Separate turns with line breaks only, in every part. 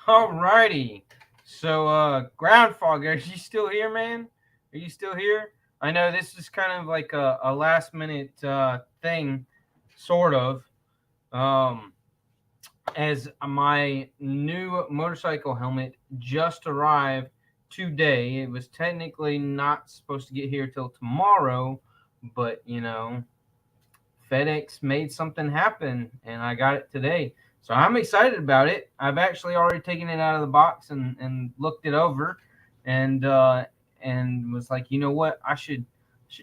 Alrighty. So, Groundfog, are you still here, man? Are you still here? I know this is kind of like a last minute thing, sort of. Um, as my new motorcycle helmet just arrived today. It was technically not supposed to get here till tomorrow, but FedEx made something happen and I got it today. So I'm excited about it. I've actually already taken it out of the box and looked it over and was like, you know what, I should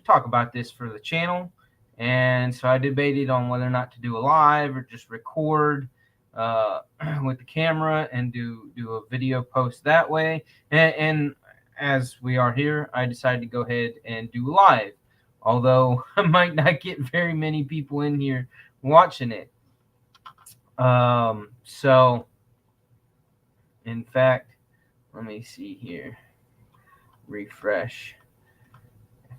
talk about this for the channel. And so I debated on whether or not to do a live or just record uh, with the camera and do a video post that way. And as we are here, I decided to go ahead and do live, although I might not get very many people in here watching it. So, in fact, let me see here. Refresh.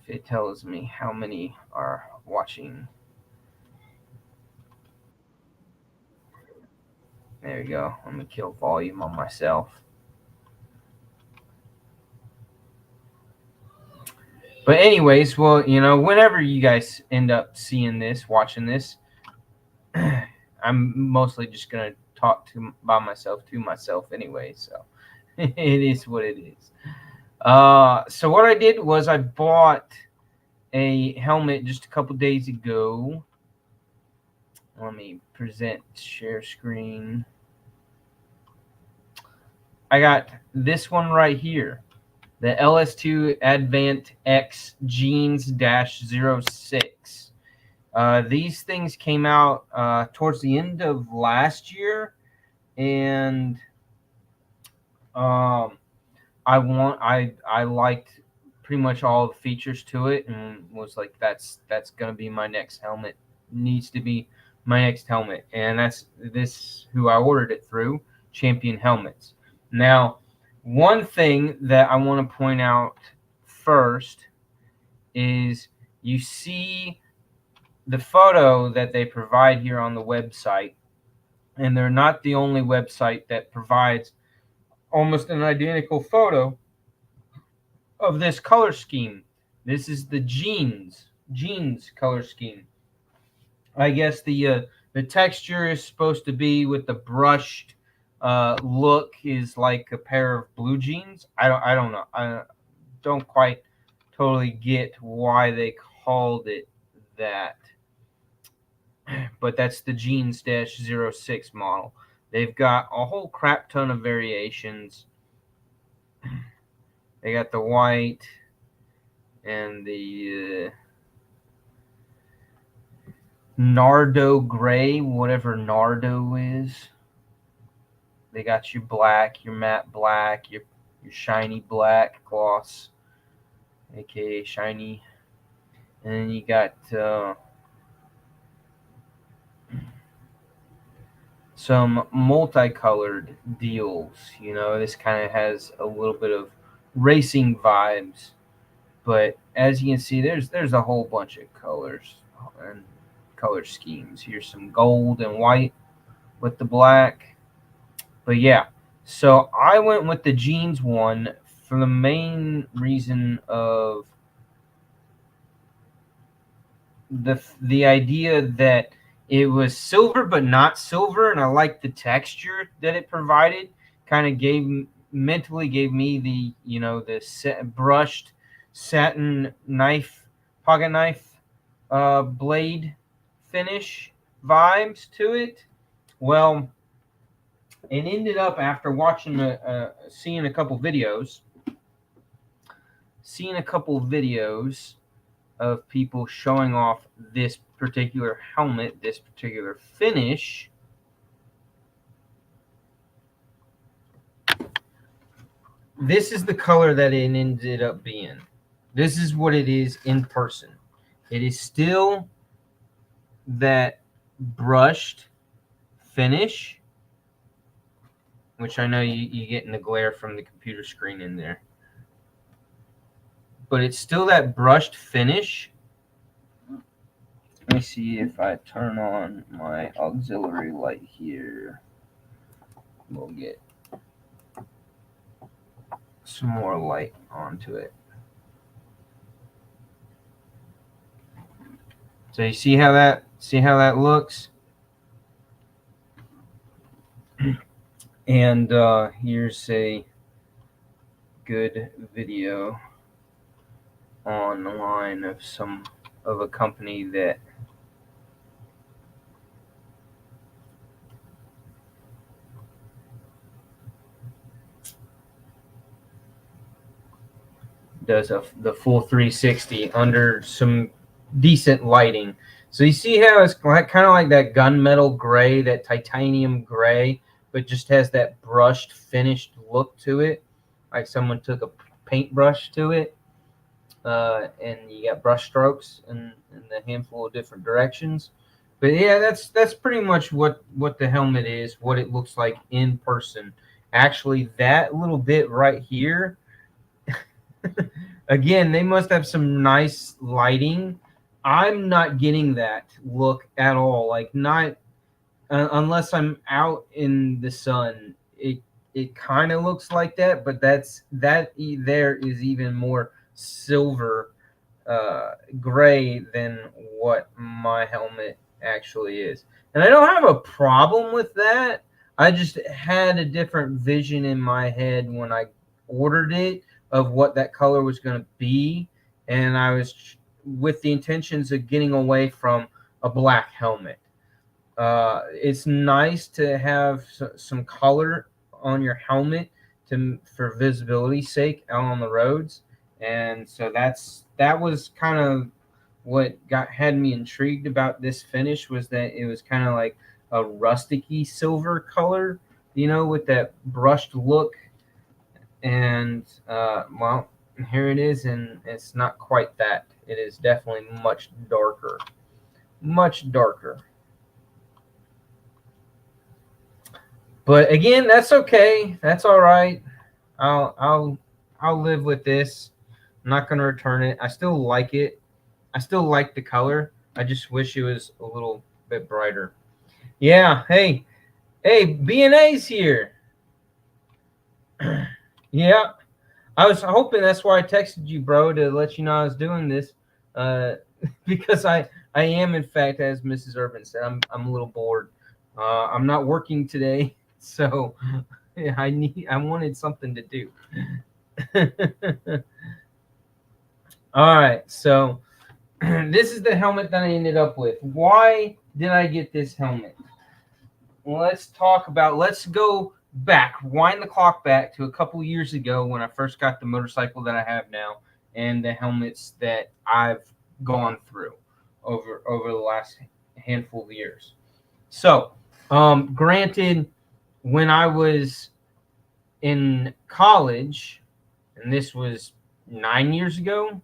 If it tells me how many are watching. There we go. Let me kill volume on myself. But anyways, well, whenever you guys end up seeing this, watching this, I'm mostly just gonna talk by myself to myself anyway. So it is what it is. So what I did was I bought a helmet just a couple days ago. Let me present share screen. I got this one right here, the LS2 Advant X Jeans -06. These things came out towards the end of last year, and um, I liked pretty much all the features to it, and was like, that's gonna be my next helmet. Needs to be my next helmet, and that's this who I ordered it through, Champion Helmets. Now, one thing that I want to point out first is you see the photo that they provide here on the website, and they're not the only website that provides almost an identical photo of this color scheme. This is the jeans color scheme. I guess the texture is supposed to be with the brushed look is like a pair of blue jeans. I don't know. I don't quite totally get why they called it that. But that's the jeans -06 model. They've got a whole crap ton of variations. They got the white and the Nardo gray, whatever Nardo is. They got your black, your matte black, your shiny black gloss, aka shiny, and then you got some multicolored deals. This kind of has a little bit of racing vibes, but as you can see, there's a whole bunch of colors and color schemes. Here's some gold and white with the black. But yeah, so I went with the jeans one for the main reason of the idea that it was silver but not silver, and I liked the texture that it provided. Kind of mentally gave me the brushed satin pocket knife blade finish vibes to it. Well, it ended up, after seeing a couple videos, of people showing off this particular helmet, this particular finish. This is the color that it ended up being. This is what it is in person. It is still that brushed finish, which I know you get in the glare from the computer screen in there. But it's still that brushed finish. Let me see if I turn on my auxiliary light here. We'll get some more light onto it. So you see how that looks? And here's a good video online of a company that does the full 360 under some decent lighting. So you see how it's kind of like that gunmetal gray, that titanium gray, but just has that brushed, finished look to it, like someone took a paintbrush to it, and you got brush strokes in a handful of different directions. But yeah, that's pretty much what the helmet is, what it looks like in person. Actually, that little bit right here, again, they must have some nice lighting. I'm not getting that look at all. Like, not unless I'm out in the sun. It kind of looks like that, but there is even more silver gray than what my helmet actually is. And I don't have a problem with that. I just had a different vision in my head when I ordered it of what that color was going to be, and I was with the intentions of getting away from a black helmet. It's nice to have some color on your helmet for visibility sake out on the roads, and so that was kind of what had me intrigued about this finish, was that it was kind of like a rusticy silver color, with that brushed look. And well, here it is, and it's not quite that. It is definitely much darker, much darker. But again, that's okay. That's all right. I'll live with this. I'm not gonna return it. I still like it. I still like the color. I just wish it was a little bit brighter. Yeah. Hey, B&A's here. Yeah. I was hoping, that's why I texted you, bro, to let you know I was doing this. Because I am, in fact, as Mrs. Urban said, I'm a little bored. I'm not working today, so I wanted something to do. All right, so this is the helmet that I ended up with. Why did I get this helmet? Let's go back, wind the clock back to a couple years ago when I first got the motorcycle that I have now, and the helmets that I've gone through over the last handful of years. So, granted, when I was in college, and this was 8 years ago,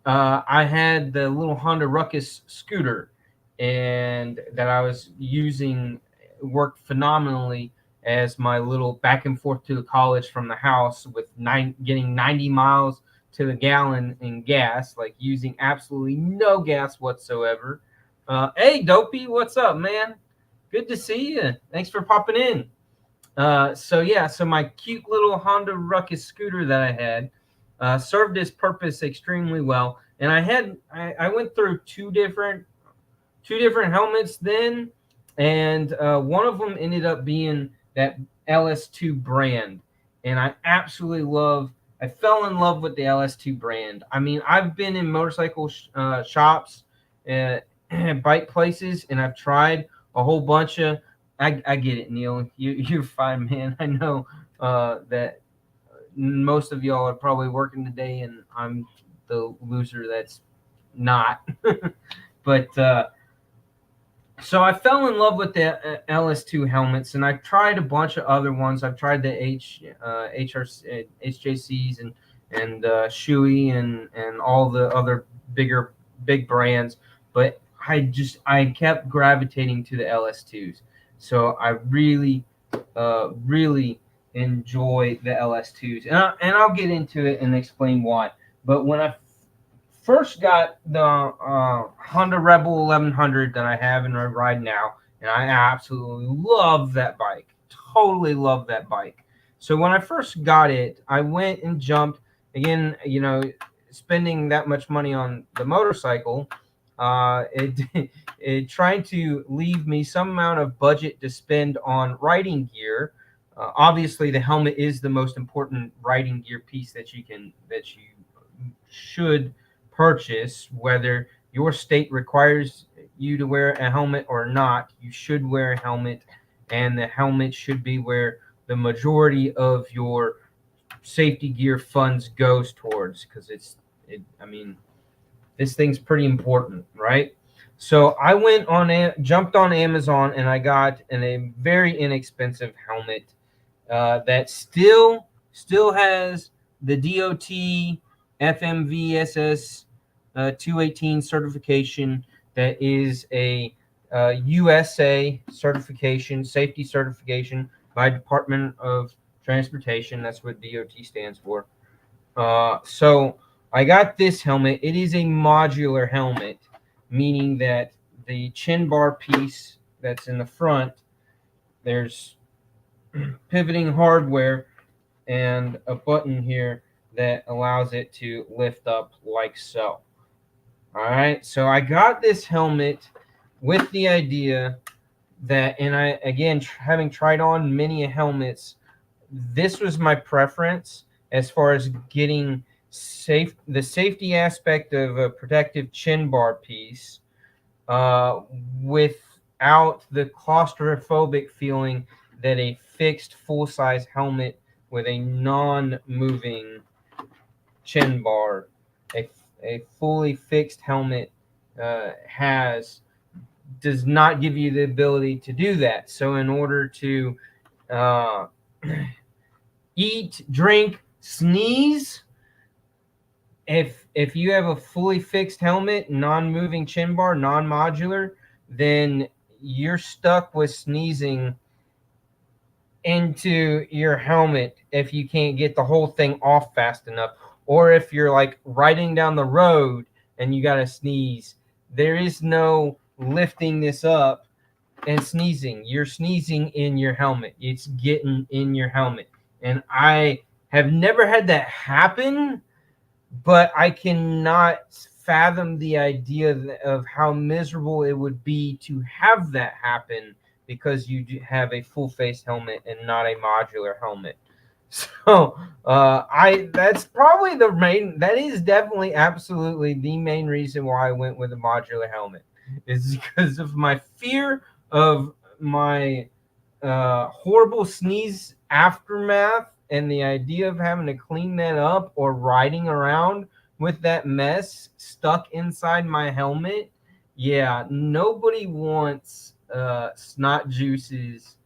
I had the little Honda Ruckus scooter, and that I was using worked phenomenally as my little back and forth to the college from the house, with getting 90 miles to the gallon in gas, like using absolutely no gas whatsoever. Hey, Dopey, what's up, man? Good to see you. Thanks for popping in. So my cute little Honda Ruckus scooter that I had served its purpose extremely well, and I went through two different helmets then, and one of them ended up being that LS2 brand, and I fell in love with the LS2 brand. I mean, I've been in motorcycle shops, bike places, and I've tried a whole bunch of. I get it, Neil. You're fine, man. I know that most of y'all are probably working today, and I'm the loser that's not. But so I fell in love with the LS2 helmets, and I've tried a bunch of other ones. I've tried the HJCs and Shoei and all the other big brands, but I kept gravitating to the LS2s. So I really enjoy the LS2s, and I'll get into it and explain why. But when I first got the Honda Rebel 1100 that I have and I ride now, and I absolutely love that bike. Totally love that bike. So when I first got it, I went and jumped again. Spending that much money on the motorcycle, it it trying to leave me some amount of budget to spend on riding gear. Obviously, the helmet is the most important riding gear piece that you should purchase, whether your state requires you to wear a helmet or not. You should wear a helmet, and the helmet should be where the majority of your safety gear funds goes towards, because I mean, this thing's pretty important, right? So I jumped on Amazon, and I got a very inexpensive helmet that still has the DOT FMVSS 218 certification. That is a USA certification, safety certification by Department of Transportation. That's what DOT stands for. So I got this helmet. It is a modular helmet, meaning that the chin bar piece that's in the front, there's pivoting hardware and a button here that allows it to lift up like so. All right, so I got this helmet with the idea that, and I, again, having tried on many helmets, this was my preference as far as getting the safety aspect of a protective chin bar piece, without the claustrophobic feeling that a fixed full-size helmet with a non-moving chin bar, a fully fixed helmet, does not give you the ability to do that. So in order to uh, eat, drink, sneeze, if you have a fully fixed helmet, non-moving chin bar, non-modular, then you're stuck with sneezing into your helmet if you can't get the whole thing off fast enough. Or if you're like riding down the road and you gotta sneeze, there is no lifting this up and sneezing. You're sneezing in your helmet. It's getting in your helmet. And I have never had that happen, but I cannot fathom the idea of how miserable it would be to have that happen because you have a full face helmet and not a modular helmet. So that's probably that is definitely absolutely the main reason why I went with a modular helmet, is because of my fear of my horrible sneeze aftermath, and the idea of having to clean that up or riding around with that mess stuck inside my helmet. Yeah, nobody wants snot juices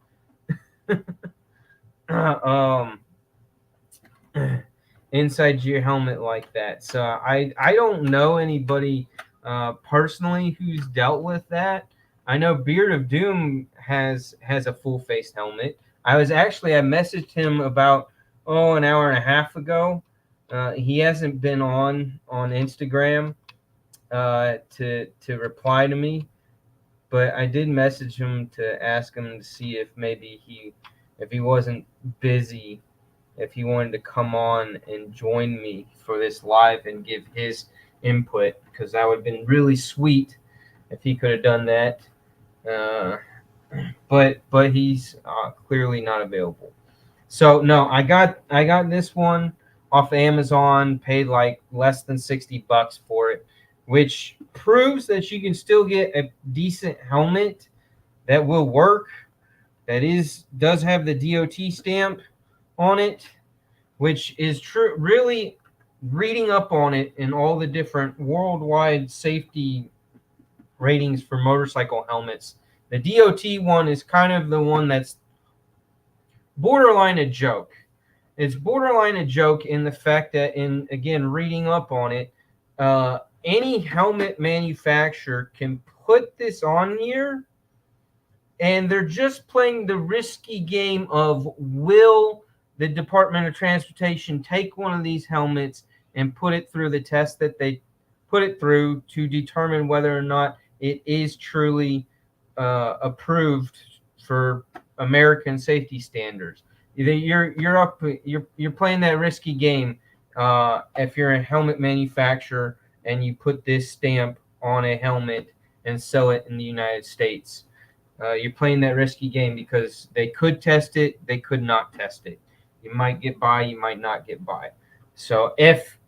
um, inside your helmet like that. So I don't know anybody personally who's dealt with that. I know Beard of Doom has a full face helmet. I messaged him about an hour and a half ago. He hasn't been on Instagram to reply to me, but I did message him to ask him to see if maybe if he wasn't busy, if he wanted to come on and join me for this live and give his input, because that would have been really sweet if he could have done that. But he's clearly not available. So no, I got this one off Amazon, paid like less than $60 for it, which proves that you can still get a decent helmet that will work, that does have the DOT stamp on it, which is true. Really, reading up on it and all the different worldwide safety ratings for motorcycle helmets, the DOT one is kind of the one that's borderline a joke. It's borderline a joke in the fact that, again, reading up on it, any helmet manufacturer can put this on here, and they're just playing the risky game of, will the Department of Transportation take one of these helmets and put it through the test that they put it through to determine whether or not it is truly approved for American safety standards. you're playing that risky game. If you're a helmet manufacturer and you put this stamp on a helmet and sell it in the United States, you're playing that risky game because they could test it, they could not test it. You might get by, you might not get by. So if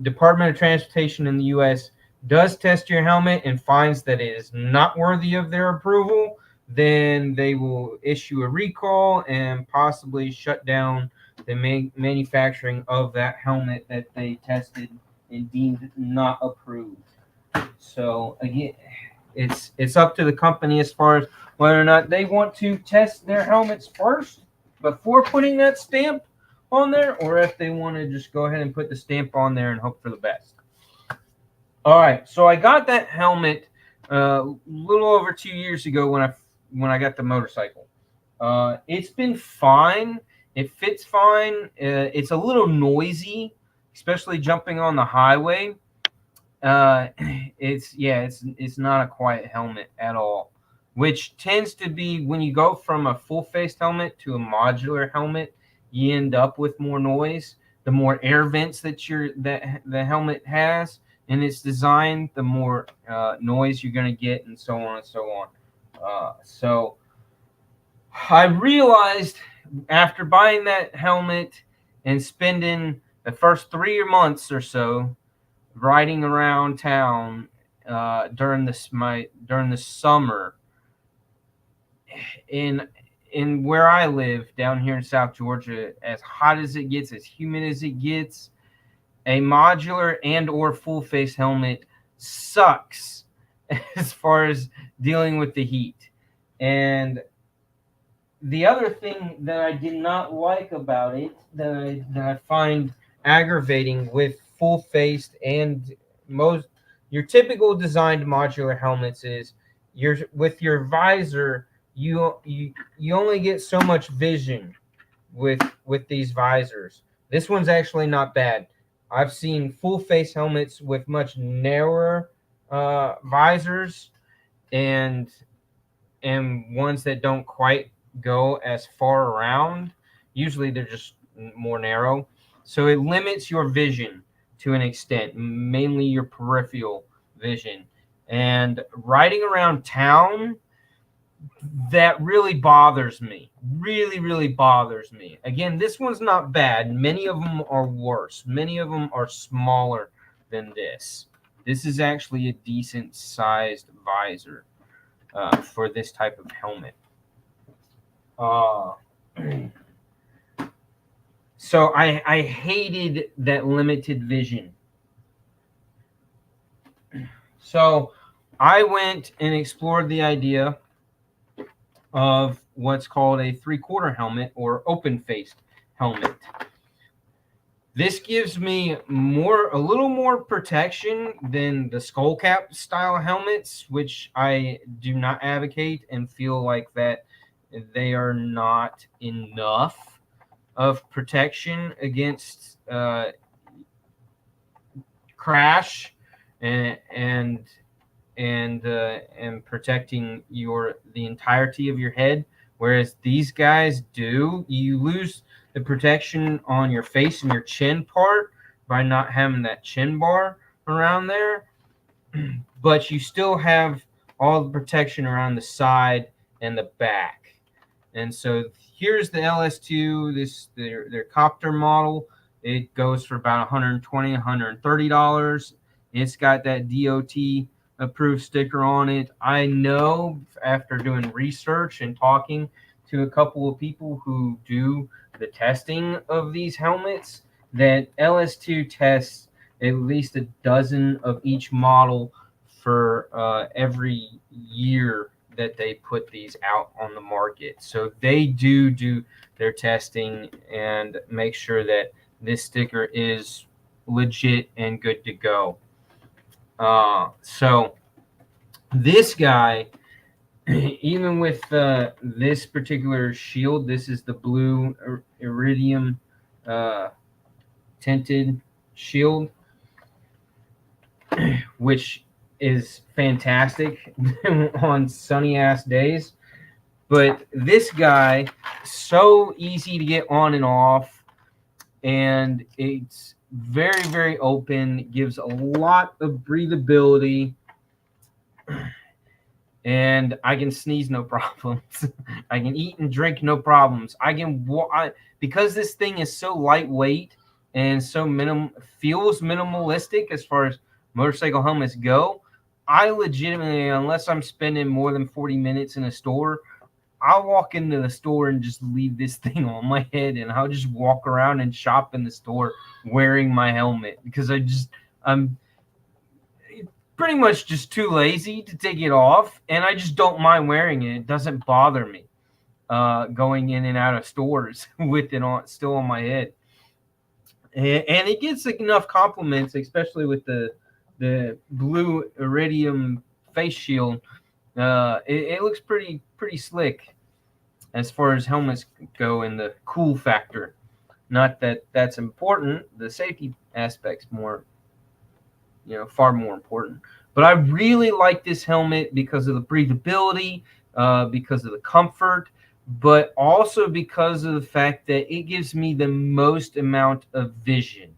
Department of Transportation in the U.S. does test your helmet and finds that it is not worthy of their approval, then they will issue a recall and possibly shut down the manufacturing of that helmet that they tested and deemed not approved. So again, it's up to the company as far as whether or not they want to test their helmets first before putting that stamp on there, or if they want to just go ahead and put the stamp on there and hope for the best. All right, so I got that helmet a little over 2 years ago when I got the motorcycle. It's been fine. It fits fine. It's a little noisy, especially jumping on the highway. It's not a quiet helmet at all, which tends to be when you go from a full-faced helmet to a modular helmet, you end up with more noise. The more air vents that the helmet has in its design, the more noise you're going to get, and so on and so on. So I realized after buying that helmet and spending the first 3 months or so riding around town during the summer in where I live down here in South Georgia, as hot as it gets, as humid as it gets, a modular and or full face helmet sucks as far as dealing with the heat. And the other thing that I did not like about it, that I find aggravating with full-faced and most your typical designed modular helmets, is with your visor, you only get so much vision with these visors. This one's actually not bad. I've seen full-face helmets with much narrower visors and ones that don't quite go as far around. Usually they're just more narrow, so it limits your vision to an extent, mainly your peripheral vision. And riding around town, that really bothers me. Really bothers me. Again, this one's not bad. Many of them are worse. Many of them are smaller than this. This is actually a decent sized visor for this type of helmet. So I hated that limited vision. So I went and explored the idea of what's called a 3/4 helmet or open-faced helmet. This gives me a little more protection than the skull cap style helmets, which I do not advocate and feel like that they are not enough of protection against crash and protecting the entirety of your head. Whereas these guys do, you lose the protection on your face and your chin part by not having that chin bar around there, but you still have all the protection around the side and the back. And so here's the LS2, their copter model. It goes for about $120, $130. It's got that DOT approved sticker on it. I know after doing research and talking to a couple of people who do the testing of these helmets, that LS2 tests at least a dozen of each model for every year that they put these out on the market. So they do their testing and make sure that this sticker is legit and good to go. So this guy, even with this particular shield, this is the blue iridium tinted shield, which is fantastic on sunny ass days. But this guy, so easy to get on and off, and it's very, very open, gives a lot of breathability, and I can sneeze no problems. I can eat and drink no problems. Because this thing is so lightweight and so feels minimalistic as far as motorcycle helmets go. I legitimately, unless I'm spending more than 40 minutes in a store, I'll walk into the store and just leave this thing on my head, and I'll just walk around and shop in the store wearing my helmet because I'm pretty much just too lazy to take it off, and I just don't mind wearing it. It doesn't bother me going in and out of stores with it on still on my head, and it gets enough compliments, especially with the blue iridium face shield. It looks pretty slick as far as helmets go and the cool factor. Not that that's important. The safety aspect's more, far more important. But I really like this helmet because of the breathability, because of the comfort, but also because of the fact that it gives me the most amount of vision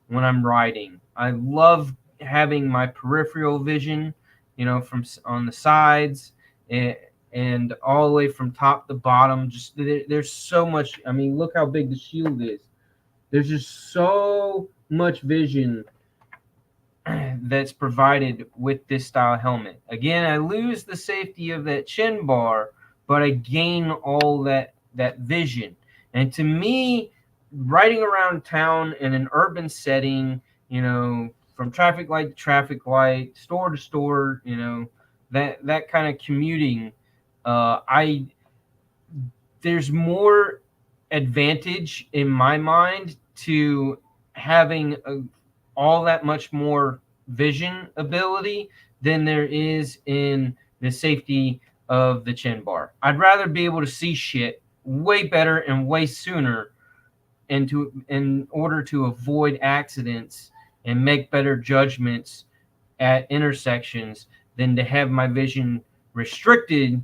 when I'm riding. I love having my peripheral vision, from on the sides and all the way from top to bottom. Just there's so much. I mean, look how big the shield is. There's just so much vision that's provided with this style helmet. Again, I lose the safety of that chin bar, but I gain all that vision. And to me, riding around town in an urban setting, from traffic light to traffic light, store to store, that kind of commuting, I there's more advantage in my mind to having all that much more vision ability than there is in the safety of the chin bar. I'd rather be able to see shit way better and way sooner, and in order to avoid accidents and make better judgments at intersections, than to have my vision restricted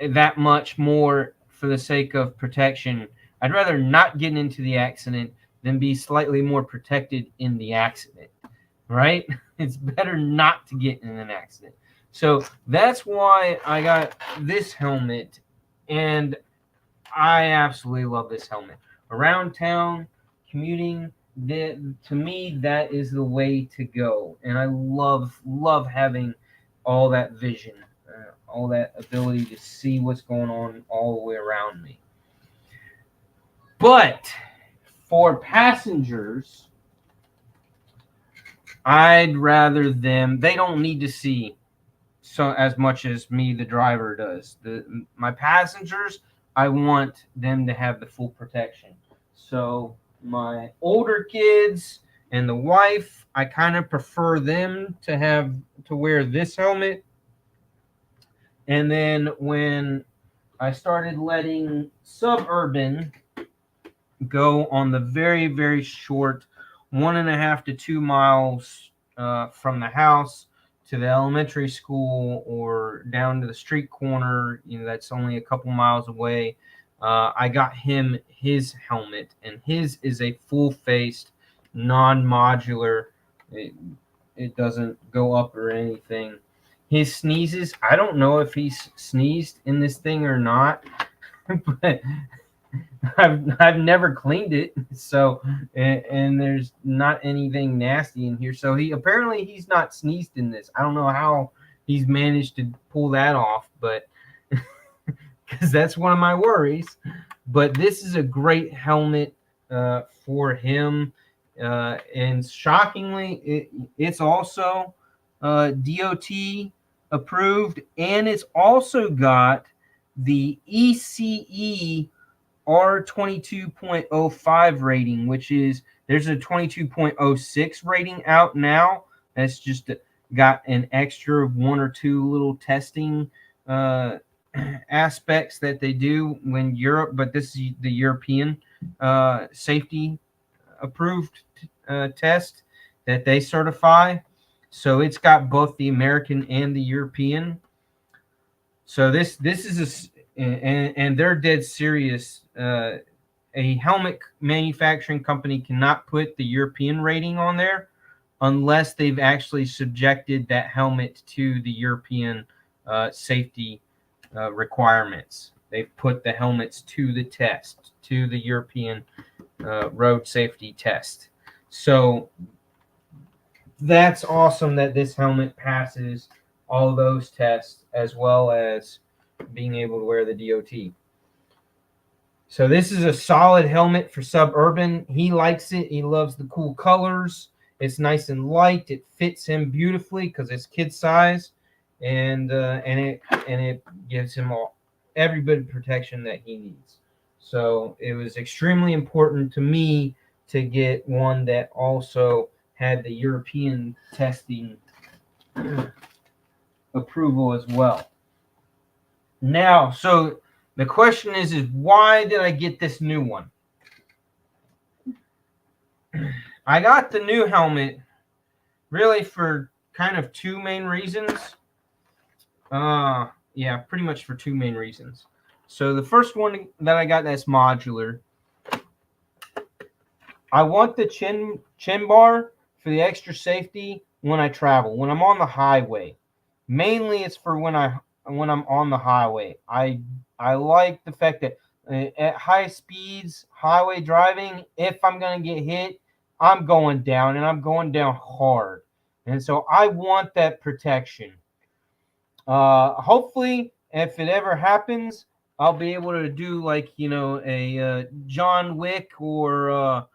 that much more for the sake of protection. I'd rather not get into the accident than be slightly more protected in the accident, right? It's better not to get in an accident. So that's why I got this helmet, and I absolutely love this helmet. Around town, commuting, to me, that is the way to go. And I love having all that vision, all that ability to see what's going on all the way around me. But for passengers, I'd rather they don't need to see so as much as me, the driver, does. My passengers, I want them to have the full protection. So my older kids and the wife, I kind of prefer them to wear this helmet. And then when I started letting Suburban go on the very, very short 1.5 to 2 miles from the house to the elementary school or down to the street corner, that's only a couple miles away. I got him his helmet, and his is a full-faced, non-modular. It doesn't go up or anything. His sneezes, I don't know if he's sneezed in this thing or not, but I've never cleaned it, so and there's not anything nasty in here. So he's not sneezed in this. I don't know how he's managed to pull that off, but because that's one of my worries. But this is a great helmet for him, and shockingly, it's also DOT approved, and it's also got the ECE R22.05 rating, which is, there's a 22.06 rating out now. That's just got an extra one or two little testing aspects that they do when Europe, but this is the European safety approved test that they certify. So it's got both the American and the European. So this is and they're dead serious. A helmet manufacturing company cannot put the European rating on there unless they've actually subjected that helmet to the European safety requirements. They've put the helmets to the test, to the European road safety test. So that's awesome that this helmet passes all those tests as well as being able to wear the DOT. So this is a solid helmet for suburban. He likes it. He loves the cool colors. It's nice and light. It fits him beautifully because it's kid size, and it gives him every bit of protection that he needs. So it was extremely important to me to get one that also had the European testing approval as well. Now, so the question is why did I get this new one? I got the new helmet really for kind of two main reasons. Yeah, pretty much for two main reasons. So the first one that I got that's modular. I want the chin bar for the extra safety when I travel, when I'm on the highway. Mainly it's for when I'm on the highway. I like the fact that at high speeds, highway driving, if I'm going to get hit, I'm going down, and I'm going down hard. And so I want that protection. Hopefully, if it ever happens, I'll be able to do like, a John Wick or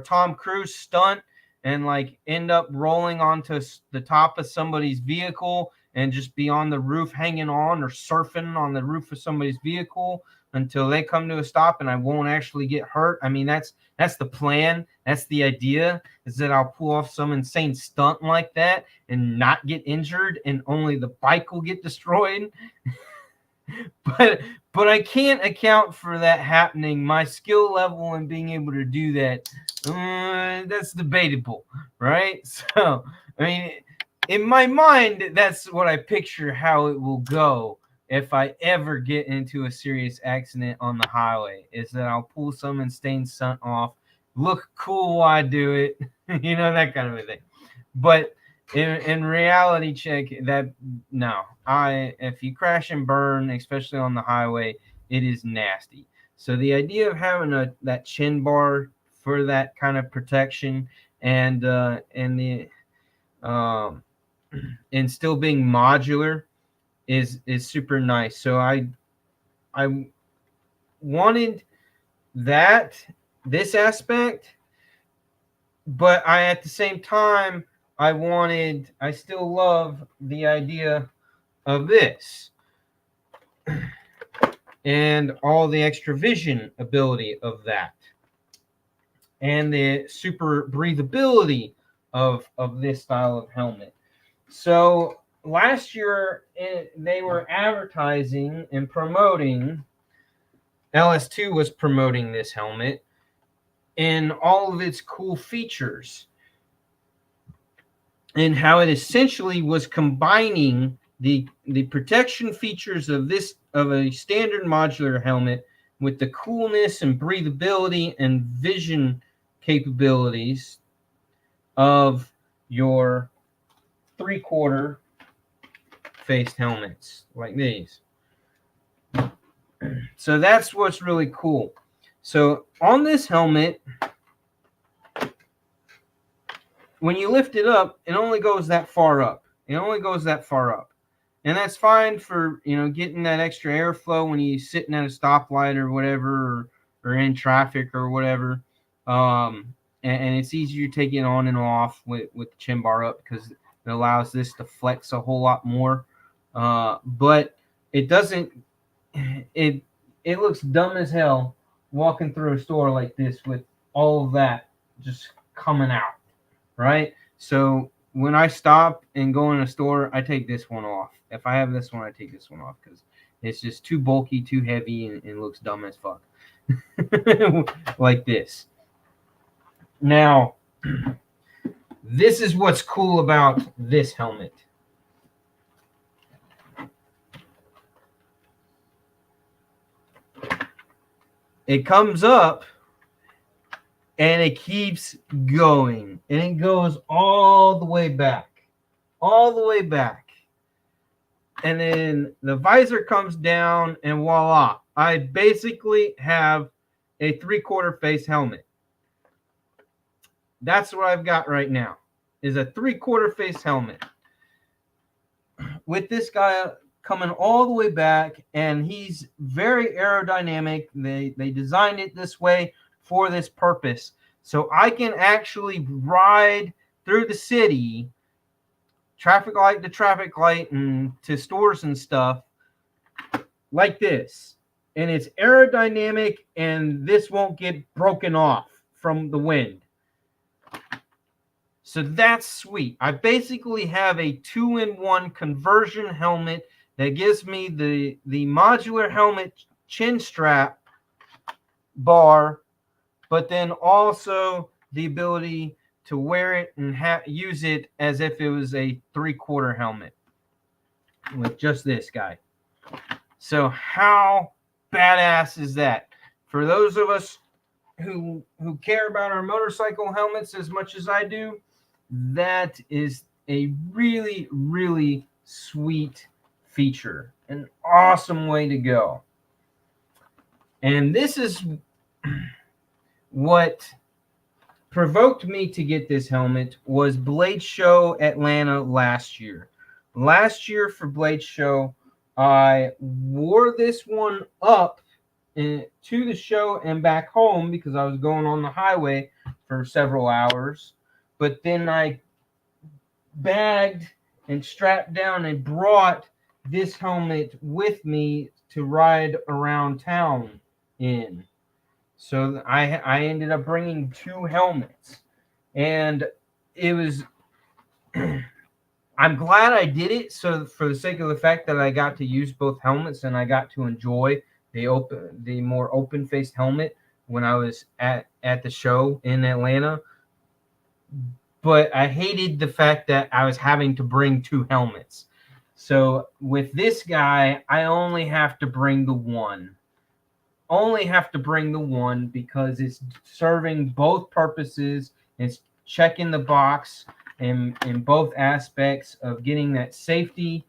Tom Cruise stunt and like end up rolling onto the top of somebody's vehicle and just be on the roof hanging on or surfing on the roof of somebody's vehicle until they come to a stop and I won't actually get hurt. I mean, that's the plan. That's the idea, is that I'll pull off some insane stunt like that and not get injured and only the bike will get destroyed. But I can't account for that happening. My skill level in being able to do that, that's debatable, right? So, I mean, in my mind, that's what I picture how it will go if I ever get into a serious accident on the highway, is that I'll pull some insane stunt off, look cool while I do it, that kind of a thing. But in reality check, that no, if you crash and burn, especially on the highway, it is nasty. So the idea of having that chin bar for that kind of protection and still being modular is super nice. So I wanted this aspect, but at the same time I still love the idea of this and all the extra vision ability of that and the super breathability of this style of helmet. So last year they were advertising and promoting, LS2 was promoting this helmet and all of its cool features, and how it essentially was combining the protection features of a standard modular helmet with the coolness and breathability and vision capabilities of your 3/4 faced helmets like these. So that's what's really cool. So on this helmet, when you lift it up, it only goes that far up. And that's fine for, getting that extra airflow when you're sitting at a stoplight or whatever, or in traffic or whatever. And it's easier to take it on and off with the chin bar up because it allows this to flex a whole lot more. But it doesn't, it looks dumb as hell walking through a store like this with all of that just coming out. Right? So when I stop and go in a store, I take this one off. If I have this one, I take this one off because it's just too bulky, too heavy, and looks dumb as fuck. Like this. Now, this is what's cool about this helmet. it comes up and it keeps going, and it goes all the way back, and then the visor comes down, and voila, I basically have a 3/4 face helmet. That's what I've got right now, is a 3/4 face helmet with this guy coming all the way back, and he's very aerodynamic. They designed it this way for this purpose, so I can actually ride through the city, traffic light to traffic light, and to stores and stuff like this. And it's aerodynamic, and this won't get broken off from the wind. So that's sweet. I basically have a 2-in-1 conversion helmet that gives me the modular helmet chin strap bar, but then also the ability to wear it and use it as if it was a 3/4 helmet with just this guy. So how badass is that? For those of us who care about our motorcycle helmets as much as I do, that is a really, really sweet feature. An awesome way to go. And this is what provoked me to get this helmet was Blade Show Atlanta last year. Last year for Blade Show, I wore this one up to the show and back home because I was going on the highway for several hours. But then I bagged and strapped down and brought this helmet with me to ride around town in. So I ended up bringing 2 helmets, and it was I'm glad I did it, so for the sake of the fact that I got to use both helmets and I got to enjoy the more open-faced helmet when I was at the show in Atlanta. But I hated the fact that I was having to bring 2 helmets. So with this guy, I only have to bring the one. Because it's serving both purposes. It's checking the box in both aspects of getting that safety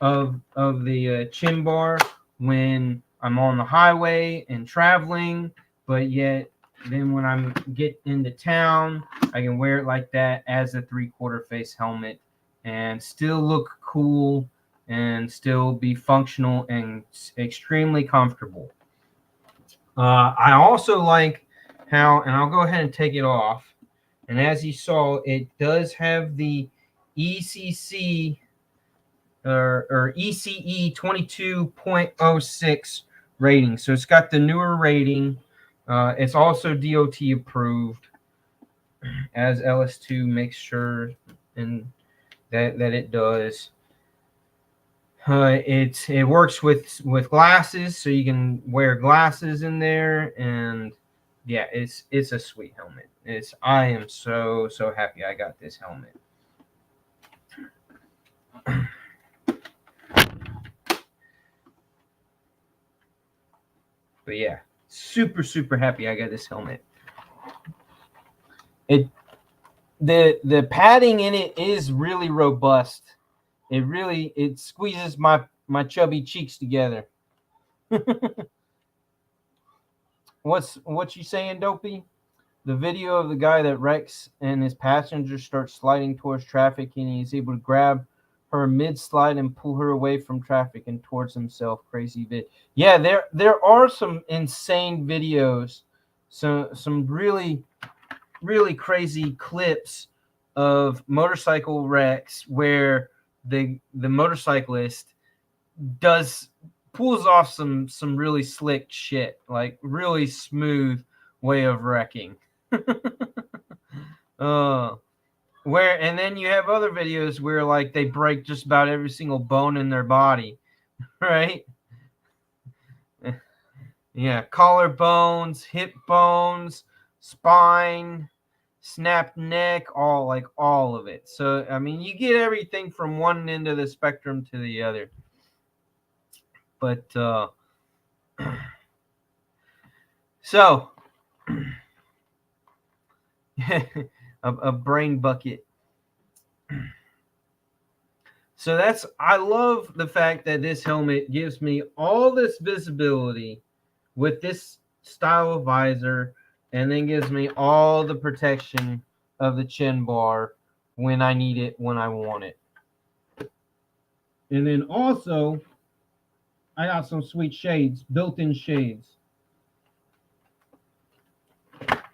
of the chin bar when I'm on the highway and traveling, but yet then when I get into town, I can wear it like that as a 3/4 face helmet and still look cool and still be functional and extremely comfortable. I also like how, and I'll go ahead and take it off. And as you saw, it does have the ECC or ECE 22.06 rating. So it's got the newer rating. It's also DOT approved, as LS2 makes sure and that it does. It works with glasses, so you can wear glasses in there, and yeah, it's a sweet helmet. I am so happy I got this helmet. But yeah, super happy I got this helmet. The padding in it is really robust. It squeezes my chubby cheeks together. What you saying, Dopey? The video of the guy that wrecks and his passenger starts sliding towards traffic, and he's able to grab her mid-slide and pull her away from traffic and towards himself. Crazy vid. Yeah, there are some insane videos, some really crazy clips of motorcycle wrecks where the motorcyclist pulls off some really slick shit, like really smooth way of wrecking. Where and then you have other videos where like they break just about every single bone in their body, right? Yeah, collarbones, hip bones, spine, snapped neck, all of it. So I mean, you get everything from one end of the spectrum to the other. But So, a brain bucket. So I love the fact that this helmet gives me all this visibility with this style of visor, and then gives me all the protection of the chin bar when I need it, when I want it. And then also, I got some sweet shades, built-in shades.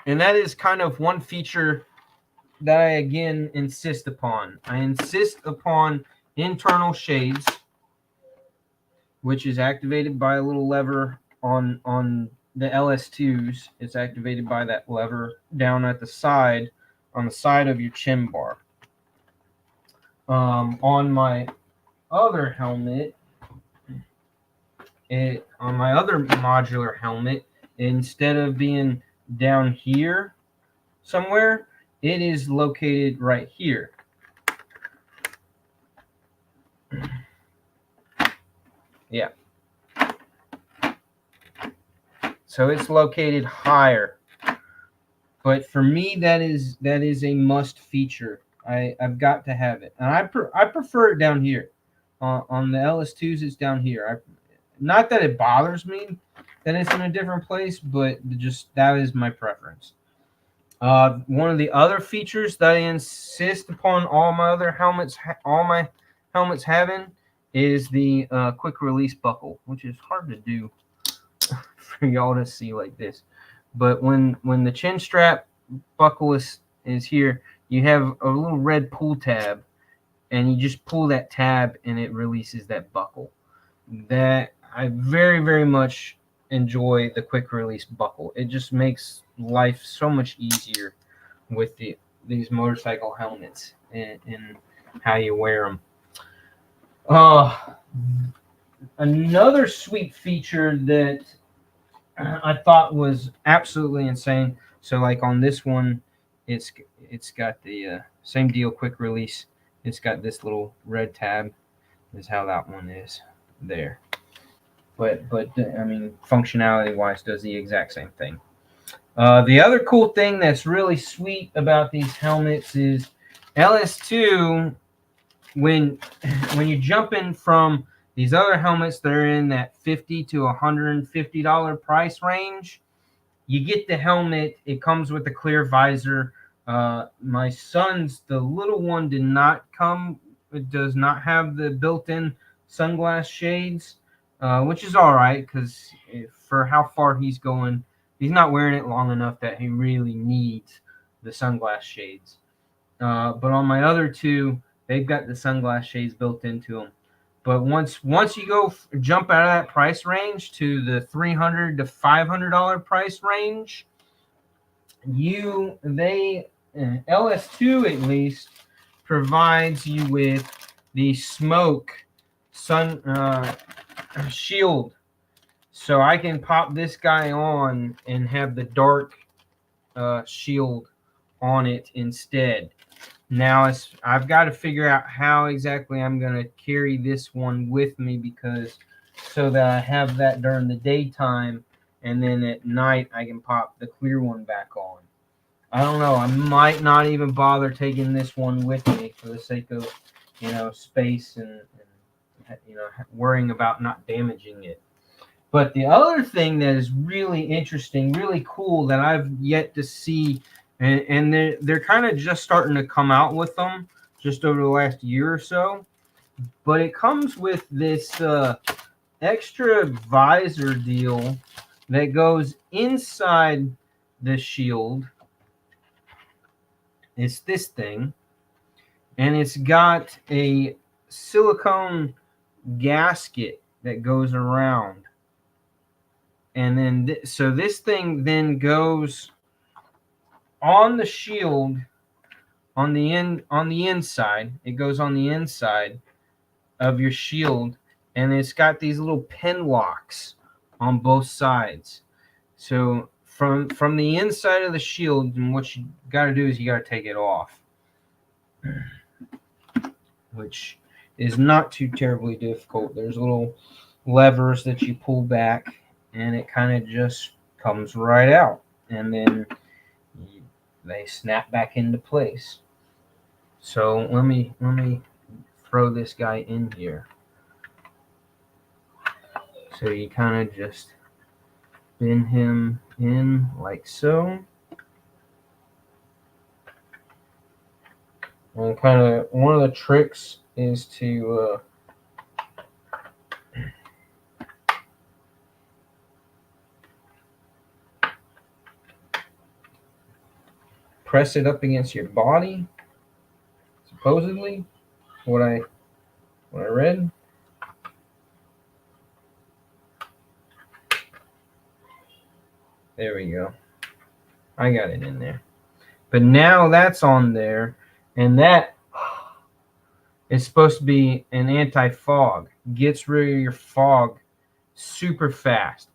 And that is kind of one feature that I again insist upon. I insist upon internal shades, which is activated by a little lever on the LS2s. It's activated by that lever down at the side, on the side of your chin bar. On my other helmet, on my other modular helmet, instead of being down here somewhere, it is located right here. Yeah. So it's located higher. But for me, that is a must feature. I've got to have it, and I prefer it down here. On the LS2s, it's down here. Not that it bothers me that it's in a different place, but just that is my preference. One of the other features that I insist upon all my helmets having is the quick release buckle, which is hard to do for y'all to see like this. But when the chin strap buckle is here, you have a little red pull tab, and you just pull that tab and it releases that buckle. That I very, very much enjoy the quick release buckle. It just makes life so much easier with these motorcycle helmets and how you wear them. Another sweet feature that I thought was absolutely insane. So like on this one, it's got the same deal, quick release. It's got this little red tab. Is how that one is there. But I mean, functionality wise, does the exact same thing. The other cool thing that's really sweet about these helmets is LS2. When you jump in from these other helmets that are in that $50 to $150 price range, you get the helmet. It comes with a clear visor. My son's, the little one, did not come. It does not have the built-in sunglass shades, which is all right because for how far he's going, he's not wearing it long enough that he really needs the sunglass shades. But on my other two, they've got the sunglass shades built into them. But once you jump out of that price range to the $300 to $500 price range, LS2 at least provides you with the smoke sun shield, so I can pop this guy on and have the dark shield on it instead. Now I've got to figure out how exactly I'm going to carry this one with me, because so that I have that during the daytime, and then at night I can pop the clear one back on. I don't know. I might not even bother taking this one with me for the sake of, space and worrying about not damaging it. But the other thing that is really interesting, really cool that I've yet to see, and they're kind of just starting to come out with them just over the last year or so, but it comes with this extra visor deal that goes inside the shield. It's this thing, and it's got a silicone gasket that goes around, and then so this thing then goes on the shield on the inside. It goes on the inside of your shield, and it's got these little pin locks on both sides. So from the inside of the shield, and what you got to do is you got to take it off, which is not too terribly difficult. There's little levers that you pull back, and it kind of just comes right out, and then they snap back into place. So let me throw this guy in here. So you kind of just pin him in like so. And kind of one of the tricks is to press it up against your body, supposedly, what I read. There we go. I got it in there. But now that's on there, and that is supposed to be an anti-fog. Gets rid of your fog super fast.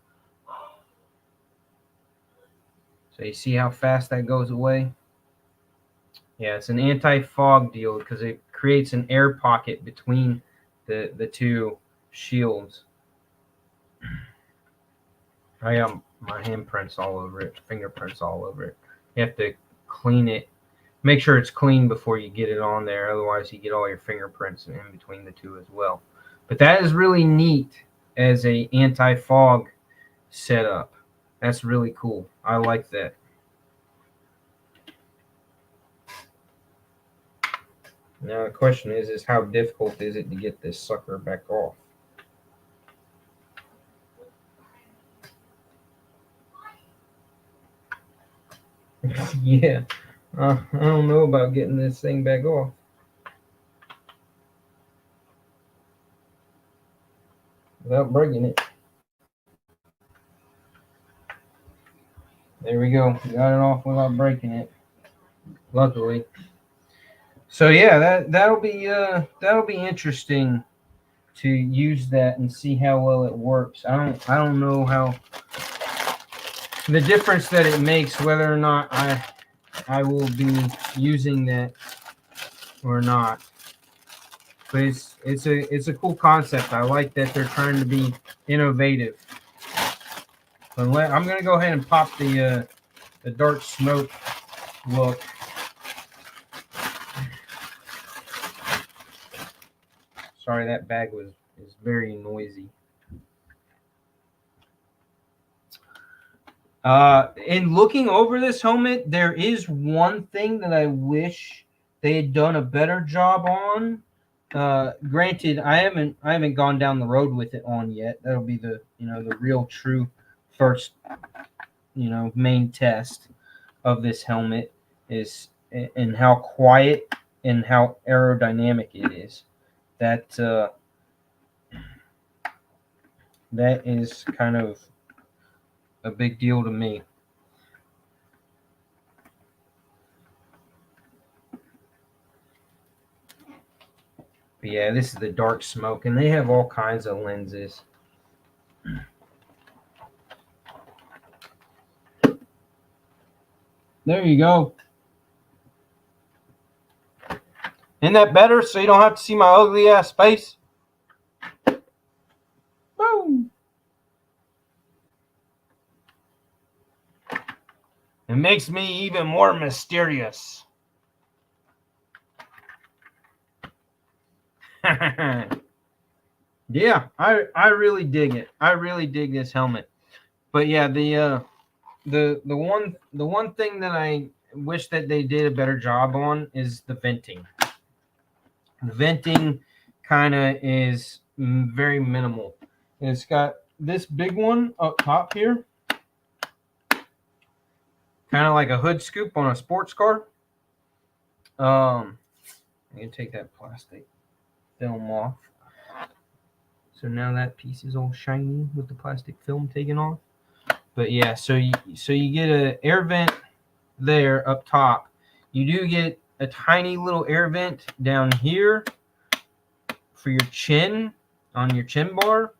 So you see how fast that goes away? Yeah, it's an anti-fog deal because it creates an air pocket between the two shields. I got my handprints all over it, fingerprints all over it. You have to clean it. Make sure it's clean before you get it on there. Otherwise, you get all your fingerprints in between the two as well. But that is really neat as a anti-fog setup. That's really cool. I like that. Now the question is how difficult is it to get this sucker back off? Yeah, I don't know about getting this thing back off. Without breaking it. There we go. Got it off without breaking it. Luckily. So yeah, that'll be interesting to use that and see how well it works. I don't know how the difference that it makes, whether or not I will be using that or not. But it's a cool concept. I like that they're trying to be innovative. I'm gonna go ahead and pop the dark smoke look. Sorry, that bag is very noisy. In looking over this helmet, there is one thing that I wish they had done a better job on. Granted, I haven't gone down the road with it on yet. That'll be the real true first main test of this helmet is and how quiet and how aerodynamic it is. That is kind of a big deal to me. But yeah, this is the dark smoke, and they have all kinds of lenses. There you go. Isn't that better? So you don't have to see my ugly ass face. Boom. It makes me even more mysterious. Yeah, I really dig it. I really dig this helmet. But yeah, the one thing that I wish that they did a better job on is the venting. The venting kind of is very minimal. It's got this big one up top here, kind of like a hood scoop on a sports car. I'm gonna take that plastic film off. So now that piece is all shiny with the plastic film taken off. But yeah, so you get an air vent there up top. You do get a tiny little air vent down here for your chin, on your chin bar.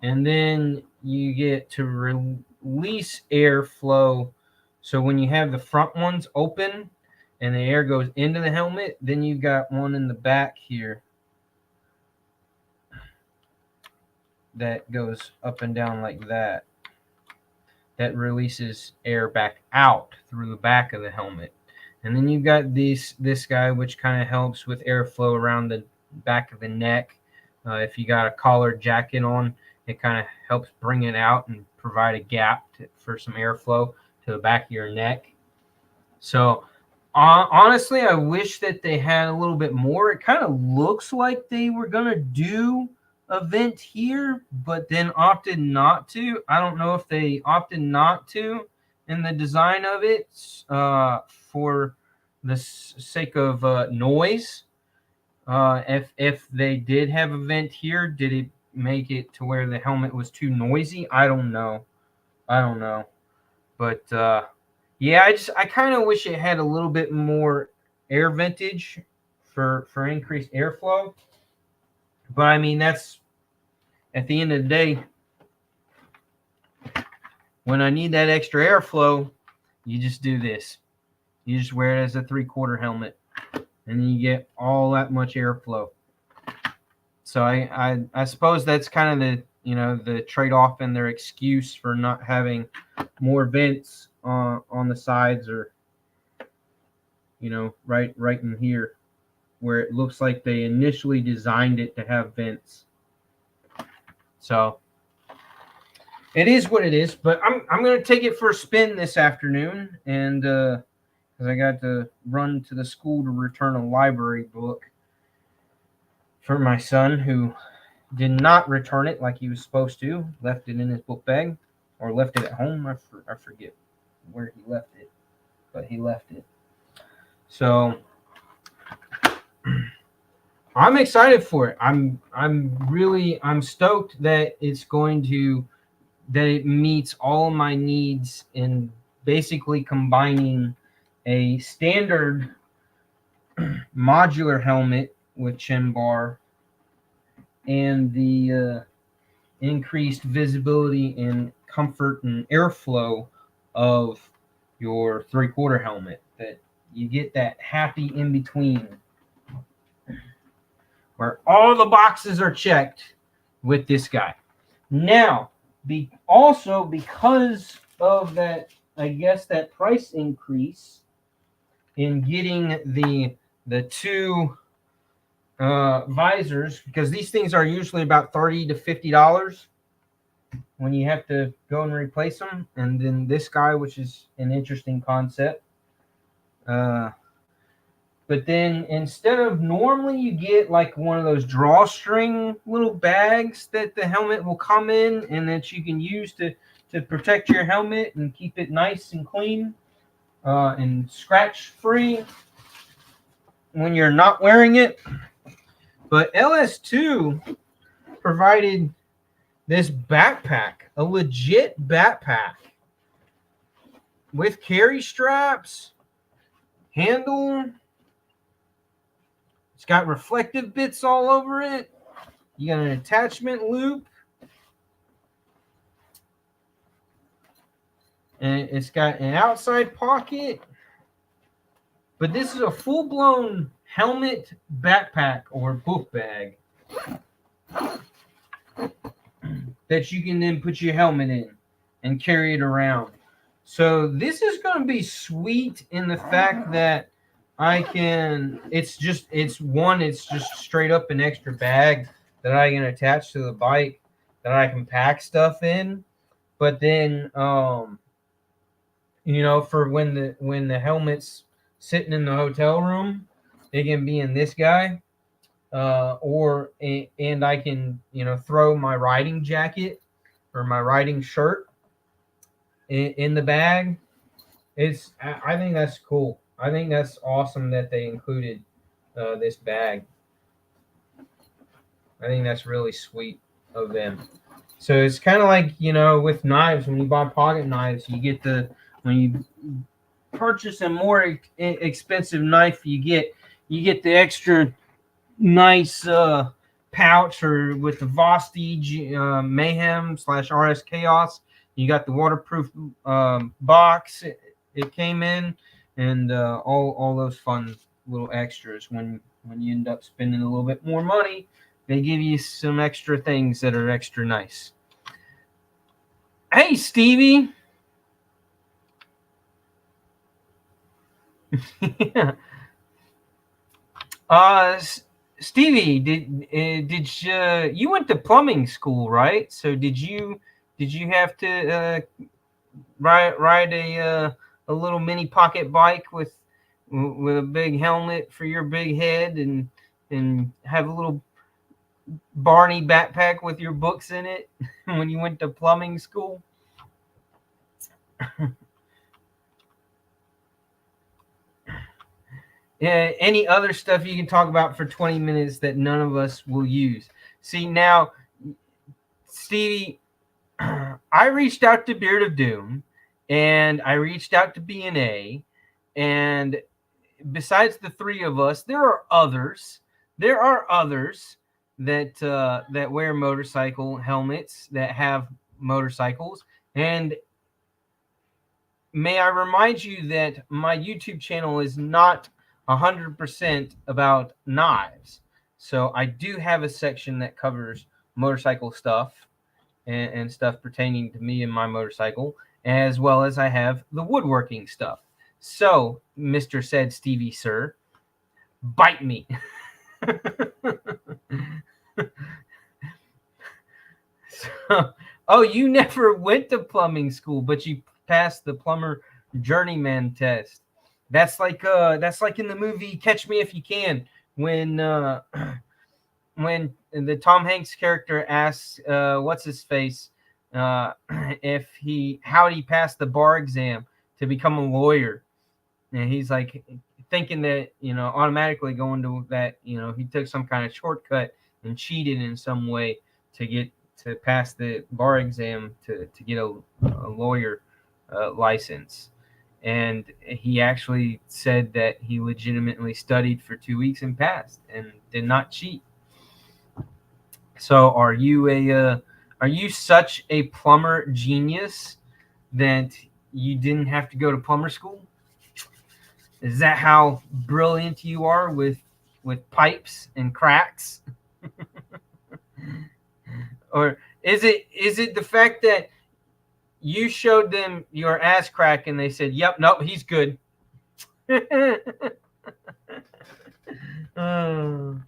And then you get to release airflow. So when you have the front ones open and the air goes into the helmet, then you've got one in the back here that goes up and down like that. that releases air back out through the back of the helmet. And then you've got this guy, which kind of helps with airflow around the back of the neck. If you got a collared jacket on, it kind of helps bring it out and provide a gap for some airflow to the back of your neck. So honestly, I wish that they had a little bit more. It kind of looks like they were going to do a vent here, but then opted not to. I don't know if they opted not to in the design of it for the sake of noise. If they did have a vent here, did it make it to where the helmet was too noisy? I don't know. But yeah, I kind of wish it had a little bit more air ventage for increased airflow. But I mean, that's at the end of the day, when I need that extra airflow, you just do this. You just wear it as a 3/4 helmet, and then you get all that much airflow. So I suppose that's kind of the trade-off and their excuse for not having more vents on the sides, or right in here where it looks like they initially designed it to have vents. So it is what it is, but I'm going to take it for a spin this afternoon, and because I got to run to the school to return a library book for my son, who did not return it like he was supposed to, left it in his book bag, or left it at home. I forget where he left it, but he left it. So I'm excited for it. I'm stoked that it meets all my needs in basically combining a standard modular helmet with chin bar and the increased visibility and comfort and airflow of your 3/4 helmet. That you get that happy in between where all the boxes are checked with this guy. Now, also because of that, I guess that price increase in getting the two visors, because these things are usually about $30 to $50 when you have to go and replace them. And then this guy, which is an interesting concept. But then instead of normally you get like one of those drawstring little bags that the helmet will come in and that you can use to protect your helmet and keep it nice and clean and scratch free when you're not wearing it. But LS2 provided this backpack, a legit backpack with carry straps, handle. It's got reflective bits all over it. You got an attachment loop. And it's got an outside pocket. But this is a full-blown helmet backpack or book bag that you can then put your helmet in and carry it around. So this is going to be sweet in the fact that it's just straight up an extra bag that I can attach to the bike that I can pack stuff in. But then, for when the helmet's sitting in the hotel room, it can be in this guy, and I can, throw my riding jacket or my riding shirt in the bag. I think that's cool. I think that's awesome that they included this bag. I think that's really sweet of them. So it's kind of like, with knives, when you buy pocket knives, when you purchase a more expensive knife, you get the extra nice pouch, or with the Vostige Mayhem / RS Chaos, you got the waterproof box it came in, and all those fun little extras. When you end up spending a little bit more money, they give you some extra things that are extra nice. Hey, Stevie. Yeah. Stevie, did you went to plumbing school, right? So did you have to ride a little mini pocket bike with a big helmet for your big head and have a little Barney backpack with your books in it when you went to plumbing school? Yeah, any other stuff you can talk about for 20 minutes that none of us will use? See, now, Stevie, I reached out to Beard of Doom and I reached out to BNA, and besides the three of us, there are others. There are others that wear motorcycle helmets that have motorcycles. And may I remind you that my YouTube channel is not 100% about knives. So I do have a section that covers motorcycle stuff and stuff pertaining to me and my motorcycle, as well as I have the woodworking stuff. So, Mr. Said Stevie Sir, bite me. So, oh, you never went to plumbing school, but you passed the plumber journeyman test. That's like in the movie Catch Me If You Can, when when the Tom Hanks character asks what's his face if he how did he pass the bar exam to become a lawyer, and he's like thinking that automatically going to that he took some kind of shortcut and cheated in some way to get to pass the bar exam to get a lawyer license. And he actually said that he legitimately studied for 2 weeks and passed and did not cheat. So are you such a plumber genius that you didn't have to go to plumber school? Is that how brilliant you are with pipes and cracks? Or is it the fact that you showed them your ass crack and they said, "Yep, nope, he's good." Oh.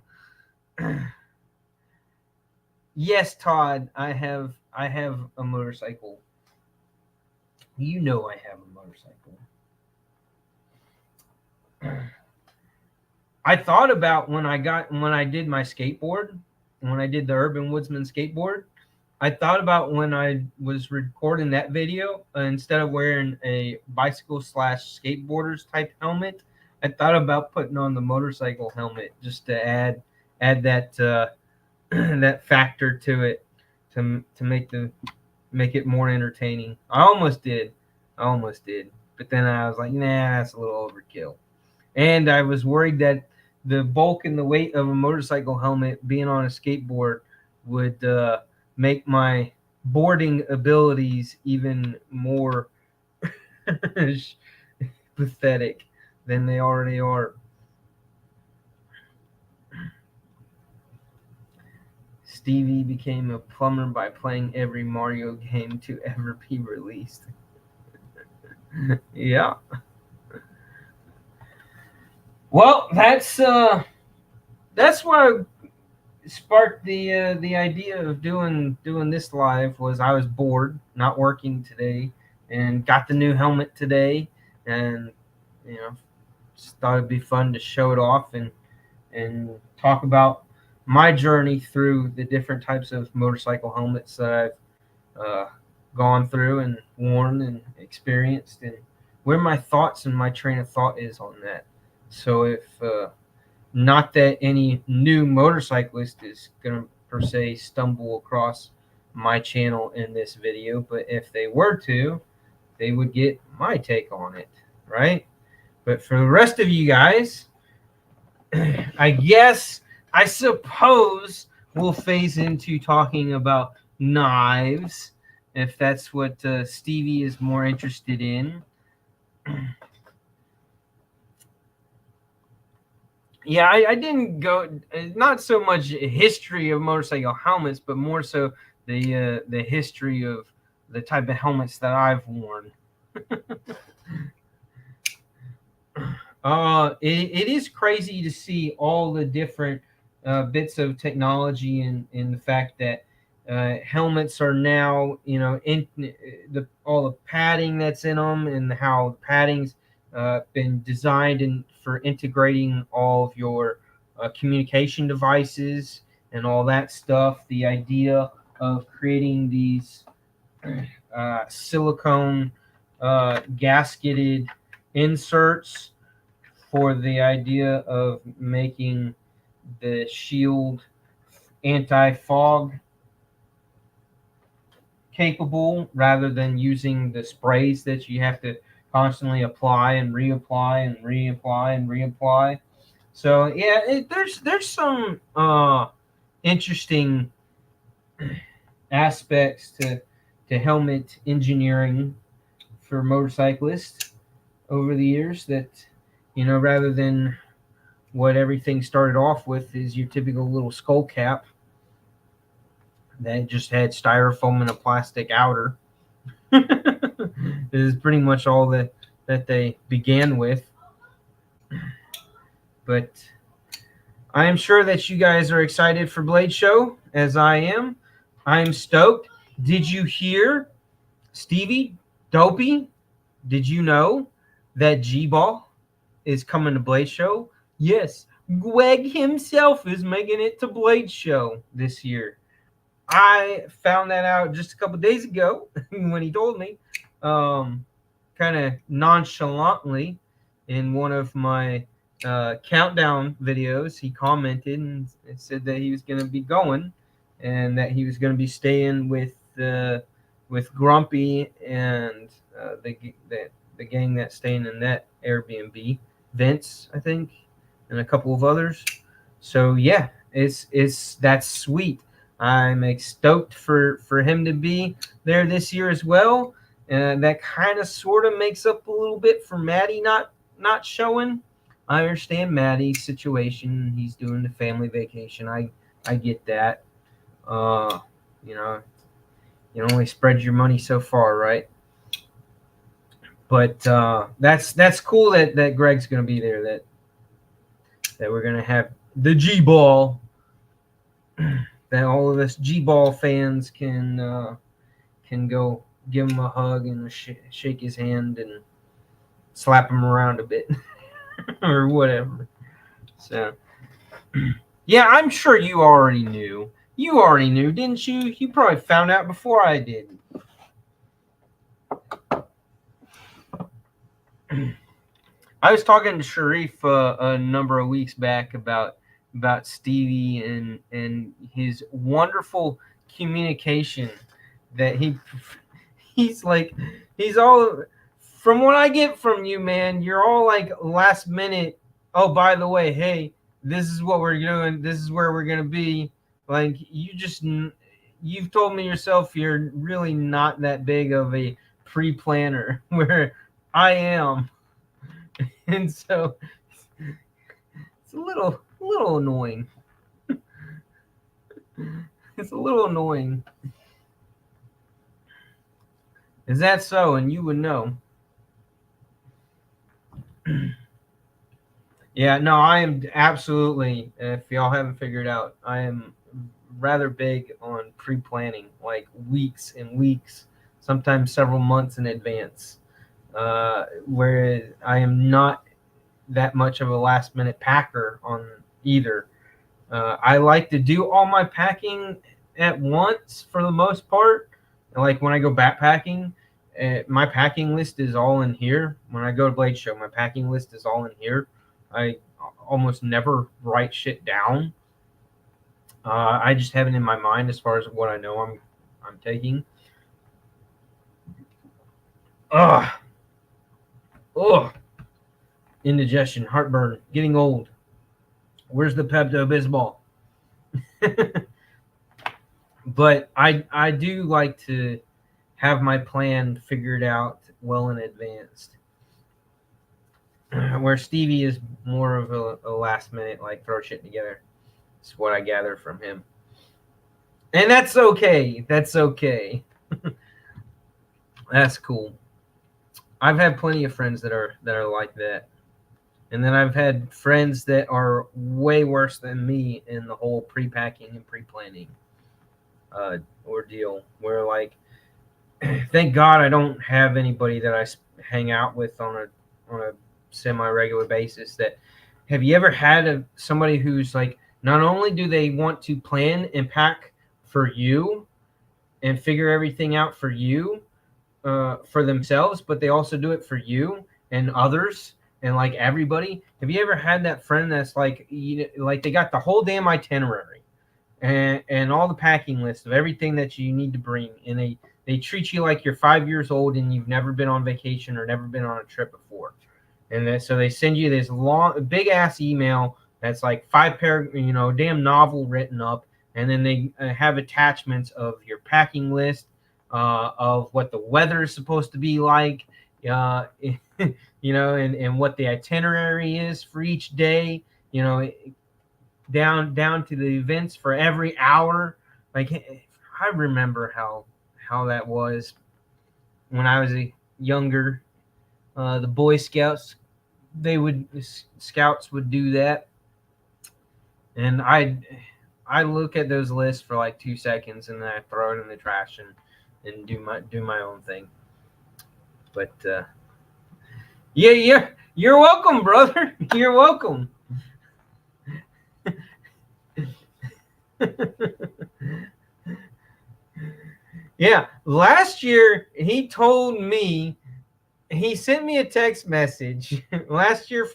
Yes, Todd, I have a motorcycle. You know I have a motorcycle. I thought about when I did my skateboard, when I did the Urban Woodsman skateboard. I thought about when I was recording that video, instead of wearing a bicycle slash skateboarders type helmet, I thought about putting on the motorcycle helmet just to add that that factor to it to make it more entertaining. I almost did, but then I was like, nah, that's a little overkill. And I was worried that the bulk and the weight of a motorcycle helmet being on a skateboard would make my boarding abilities even more pathetic than they already are. Stevie became a plumber by playing every Mario game to ever be released. Yeah. Well, that's what sparked the idea of doing this live. Was I was bored, not working today, and got the new helmet today, and you know just thought it'd be fun to show it off and talk about my journey through the different types of motorcycle helmets that I've gone through and worn and experienced, and where my thoughts and my train of thought is on that. So if not that any new motorcyclist is going to per se stumble across my channel in this video, but if they were to, they would get my take on it, right? But for the rest of you guys, I suppose we'll phase into talking about knives, if that's what Stevie is more interested in. Yeah, I didn't go not so much history of motorcycle helmets, but more so the history of the type of helmets that I've worn. It is crazy to see all the different bits of technology and the fact that helmets are now, in the all the padding that's in them, and how the padding's been designed and for integrating all of your communication devices and all that stuff. The idea of creating these silicone gasketed inserts for the idea of making the shield anti-fog capable, rather than using the sprays that you have to constantly apply and reapply and reapply and reapply. So yeah, there's some interesting aspects to helmet engineering for motorcyclists over the years, that rather than what everything started off with is your typical little skull cap that just had styrofoam and a plastic outer. This is pretty much all that they began with. But I am sure that you guys are excited for Blade Show, as I am. I am stoked. Did you hear, Stevie, Dopey? Did you know that G-Ball is coming to Blade Show? Yes, Greg himself is making it to Blade Show this year. I found that out just a couple days ago when he told me, kind of nonchalantly, in one of my countdown videos. He commented and said that he was going to be going, and that he was going to be staying with Grumpy and the gang that's staying in that Airbnb, Vince, I think, and a couple of others. So yeah, that's sweet. I'm stoked for him to be there this year as well. And that kind of sort of makes up a little bit for Maddie not showing. I understand Maddie's situation. He's doing the family vacation. I get that. You know, you only spread your money so far, right? But that's cool that Greg's going to be there. That we're going to have the G-Ball. That all of us G-Ball fans can go give him a hug and shake his hand and slap him around a bit or whatever. So yeah, I'm sure you already knew. You already knew, didn't you? You probably found out before I did. I was talking to Sharif a number of weeks back about Stevie and his wonderful communication that he's all, from what I get from you, man, you're all like last minute. Oh, by the way, hey, this is what we're doing. This is where we're going to be. Like, you've told me yourself you're really not that big of a pre-planner, where I am. And so it's a little annoying. It's a little annoying. Is that so? And you would know. Yeah, no, I am absolutely, if y'all haven't figured out, I am rather big on pre-planning, like weeks and weeks, sometimes several months in advance. Where I am not that much of a last minute packer on either. I like to do all my packing at once for the most part. Like when I go backpacking, my packing list is all in here. When I go to Blade Show, my packing list is all in here. I almost never write shit down. I just have it in my mind as far as what I know I'm taking. Ugh. Indigestion, heartburn, getting old. Where's the Pepto-Bismol? But I do like to have my plan figured out well in advance. Where Stevie is more of a last minute, like, throw shit together. That's what I gather from him. And that's okay. That's okay. That's cool. I've had plenty of friends that are like that. And then I've had friends that are way worse than me in the whole pre-packing and pre-planning ordeal, where like, thank God I don't have anybody that I hang out with on a semi-regular basis. That have you ever had somebody who's like, not only do they want to plan and pack for you and figure everything out for you, for themselves, but they also do it for you and others and like everybody. Have you ever had that friend that's like, like they got the whole damn itinerary and all the packing list of everything that you need to bring, and they treat you like you're 5 years old and you've never been on vacation or never been on a trip before, and then, so they send you this long, big ass email that's like 5 paragraph, damn novel written up, and then they have attachments of your packing list, of what the weather is supposed to be like, uh, and what the itinerary is for each day, down to the events for every hour. Like, I remember how that was when I was a younger. The Boy Scouts, scouts would do that, and I look at those lists for like 2 seconds and then I throw it in the trash and do my own thing. But yeah, you're welcome, brother. You're welcome. Yeah, last year he sent me a text message last year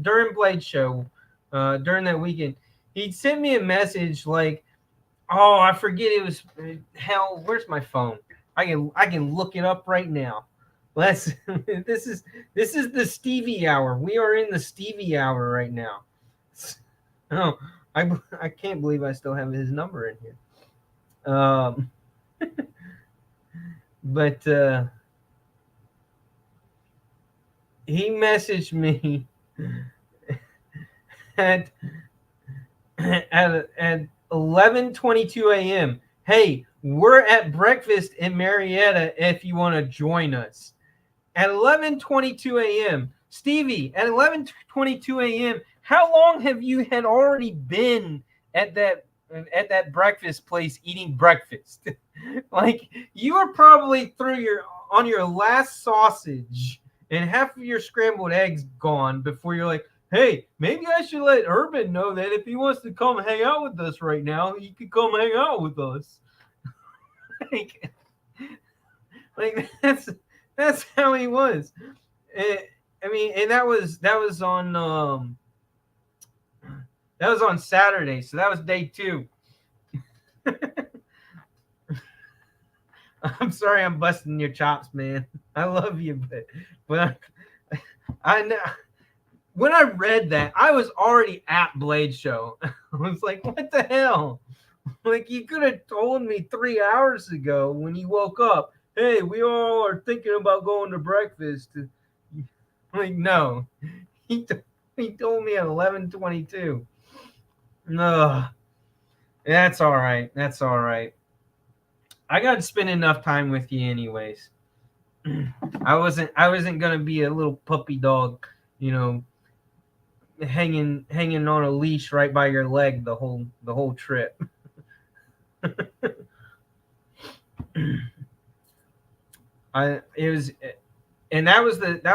during Blade Show, during that weekend. He sent me a message like, oh, I forget, it was, hell. Where's my phone? I can look it up right now. Let's. This is the Stevie hour. We are in the Stevie hour right now. Oh, I can't believe I still have his number in here. But he messaged me at 11:22 a.m. Hey, we're at breakfast in Marietta if you want to join us. At 11:22 a.m. Stevie, at 11:22 a.m., how long have you had already been at that breakfast place eating breakfast? Like, you are probably on your last sausage and half of your scrambled eggs gone before you're like, hey, maybe I should let Urban know that if he wants to come hang out with us right now, he could come hang out with us. like that's how he was. I mean, and that was on Saturday, so that was day 2. I'm sorry, I'm busting your chops, man. I love you, but I know. When I read that, I was already at Blade Show. I was like, what the hell? Like, you could have told me 3 hours ago when you woke up, hey, we all are thinking about going to breakfast. Like, no. He told me at 11:22. No. That's all right. That's all right. I got to spend enough time with you anyways. I wasn't going to be a little puppy dog, hanging on a leash right by your leg the whole trip. That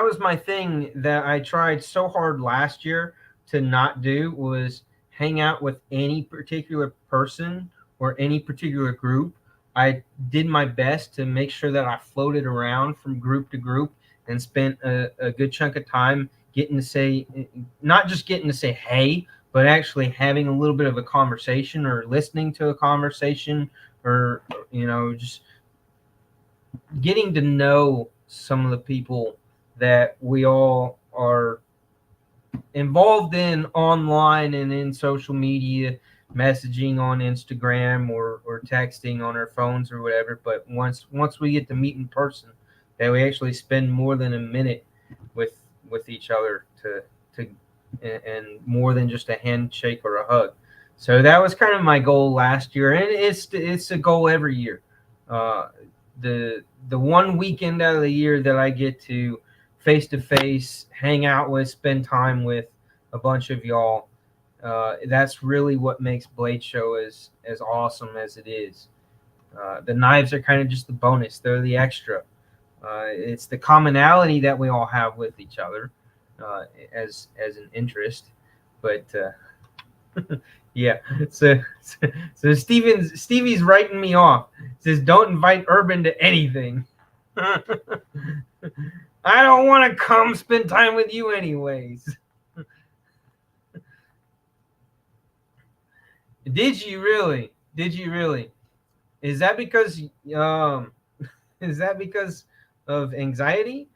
was my thing that I tried so hard last year to not do, was hang out with any particular person or any particular group. I did my best to make sure that I floated around from group to group and spent a good chunk of time getting to say, not just getting to say hey, but actually having a little bit of a conversation or listening to a conversation, or just getting to know some of the people that we all are involved in online and in social media, messaging on Instagram or texting on our phones or whatever. But once we get to meet in person, that we actually spend more than a minute with each other to and more than just a handshake or a hug. So that was kind of my goal last year, and it's a goal every year. The one weekend out of the year that I get to face to face, hang out with, spend time with a bunch of y'all. That's really what makes Blade Show as awesome as it is. The knives are kind of just the bonus; they're the extra. It's the commonality that we all have with each other as an interest, but yeah. So Stevie's writing me off. Says don't invite Urban to anything. I don't want to come spend time with you anyways. Did you really? Did you really? Is that because um is that because of anxiety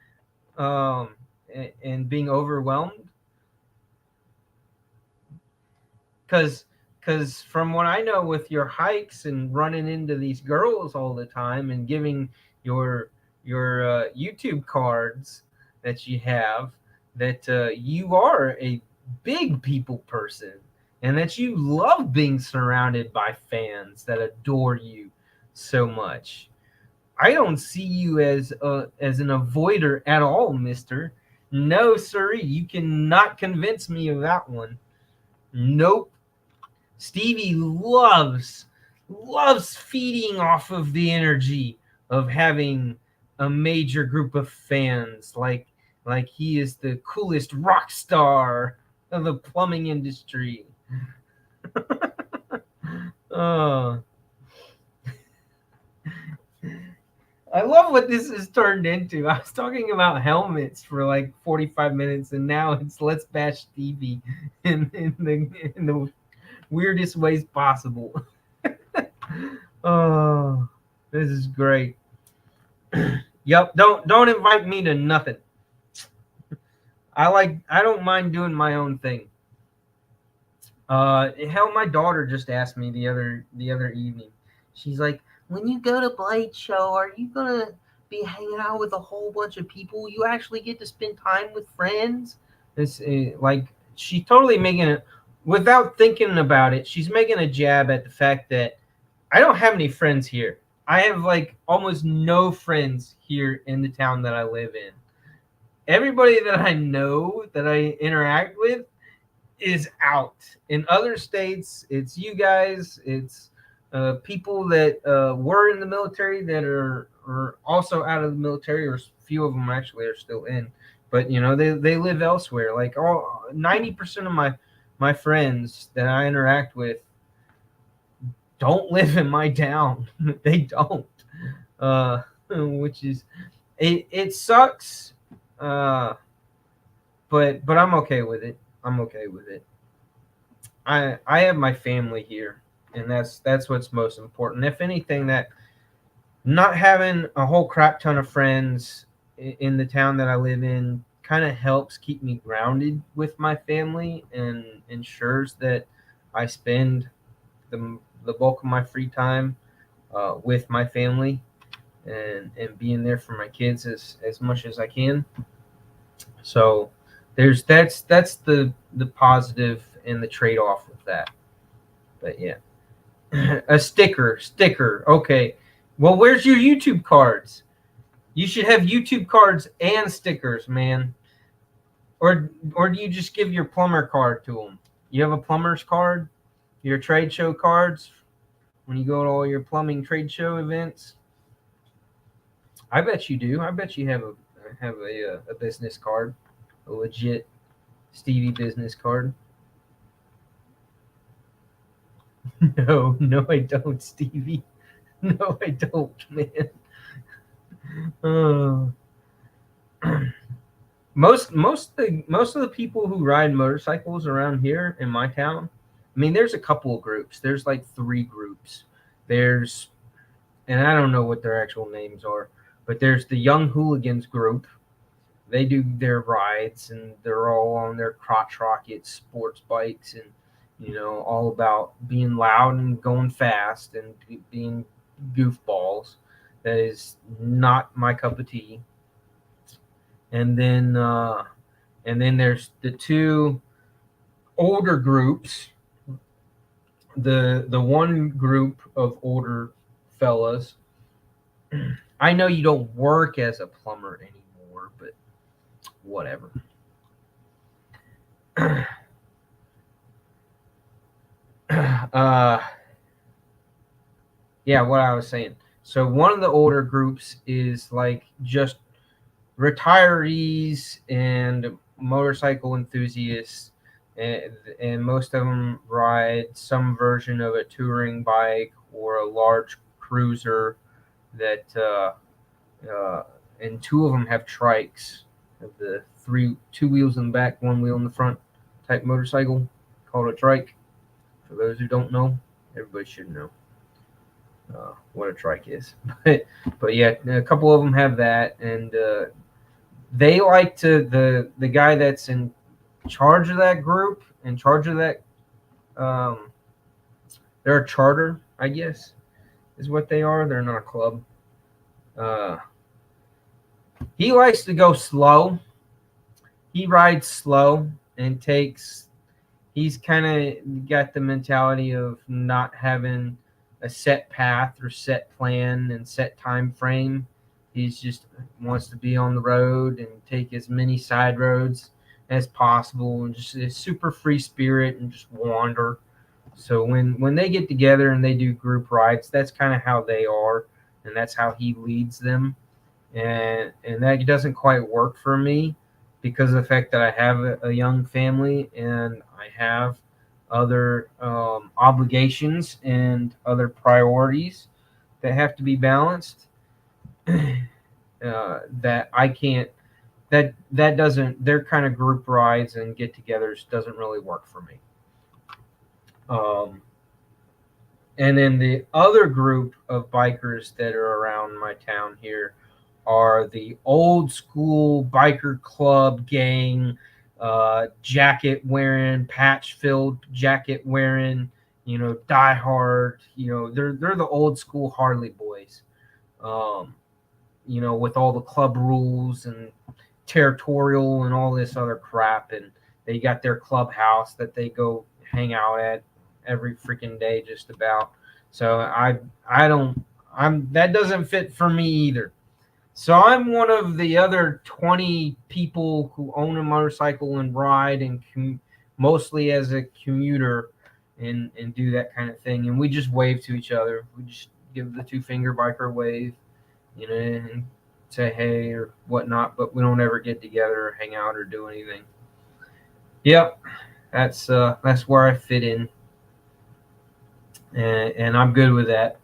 and being overwhelmed? Because from what I know, with your hikes and running into these girls all the time and giving your YouTube cards that you have, that you are a big people person and that you love being surrounded by fans that adore you so much. I don't see you as an avoider at all, Mister. No, sirree, you cannot convince me of that one. Nope. Stevie loves feeding off of the energy of having a major group of fans, like he is the coolest rock star of the plumbing industry. Oh, I love what this has turned into. I was talking about helmets for like 45 minutes, and now it's let's bash Stevie in the weirdest ways possible. Oh, this is great. Yep, don't invite me to nothing. I don't mind doing my own thing. Hell, my daughter just asked me the other evening. She's like, when you go to Blade Show, are you gonna be hanging out with a whole bunch of people? You actually get to spend time with friends? It's like she's totally making it without thinking about it. She's making a jab at the fact that I don't have any friends here. I have like almost no friends here in the town that I live in. Everybody that I know that I interact with is out. In other states, it's you guys, it's people that were in the military that are also out of the military, or a few of them actually are still in. But they live elsewhere. Like all 90% of my friends that I interact with don't live in my town. They don't. Which is it sucks. But I'm okay with it. I'm okay with it. I have my family here, and that's what's most important. If anything, that not having a whole crap ton of friends in the town that I live in kind of helps keep me grounded with my family and ensures that I spend the bulk of my free time with my family and being there for my kids as much as I can. So that's the positive and the trade off with that. But yeah. A sticker. Okay. Well, where's your YouTube cards? You should have YouTube cards and stickers, man. Or do you just give your plumber card to them? You have a plumber's card, your trade show cards when you go to all your plumbing trade show events. I bet you do. I bet you have a business card, a legit Stevie business card. No, I don't, Stevie. No, I don't, man. Uh, most of the people who ride motorcycles around here in my town, I mean, there's a couple of groups. There's like 3 groups. There's, and I don't know what their actual names are, but there's the Young Hooligans group. They do their rides, and they're all on their crotch rocket sports bikes, and all about being loud and going fast and being goofballs. That is not my cup of tea. And then there's the 2 older groups. The one group of older fellas. I know you don't work as a plumber anymore, but whatever. Yeah, what I was saying. So one of the older groups is like just retirees and motorcycle enthusiasts, and most of them ride some version of a touring bike or a large cruiser that and two of them have trikes, of the two wheels in the back, one wheel in the front type motorcycle called a trike. For those who don't know, everybody should know what a trike is. But yeah, a couple of them have that, and they like to the guy that's in charge of that group, in charge of that. Um, they're a charter, I guess, is what they are. They're not a club. Uh, he likes to go slow. He rides slow and takes. He's kind of got the mentality of not having a set path or set plan and set time frame. He's just wants to be on the road and take as many side roads as possible, and just a super free spirit and just wander. So when they get together and they do group rides, that's kind of how they are, and that's how he leads them. And that doesn't quite work for me because of the fact that I have a young family and I have other obligations and other priorities that have to be balanced. That I can't. That doesn't. Their kind of group rides and get-togethers doesn't really work for me. Um, and then the other group of bikers that are around my town here are the old school biker club gang, jacket wearing, patch filled jacket wearing, die hard. They're the old school Harley boys. Um, with all the club rules and territorial and all this other crap, and they got their clubhouse that they go hang out at every freaking day, just about. So I don't I'm that doesn't fit for me either. So I'm one of the other 20 people who own a motorcycle and ride and mostly as a commuter and do that kind of thing. And we just wave to each other. We just give the two-finger biker wave, and say hey or whatnot, but we don't ever get together or hang out or do anything. Yep, that's where I fit in, and I'm good with that.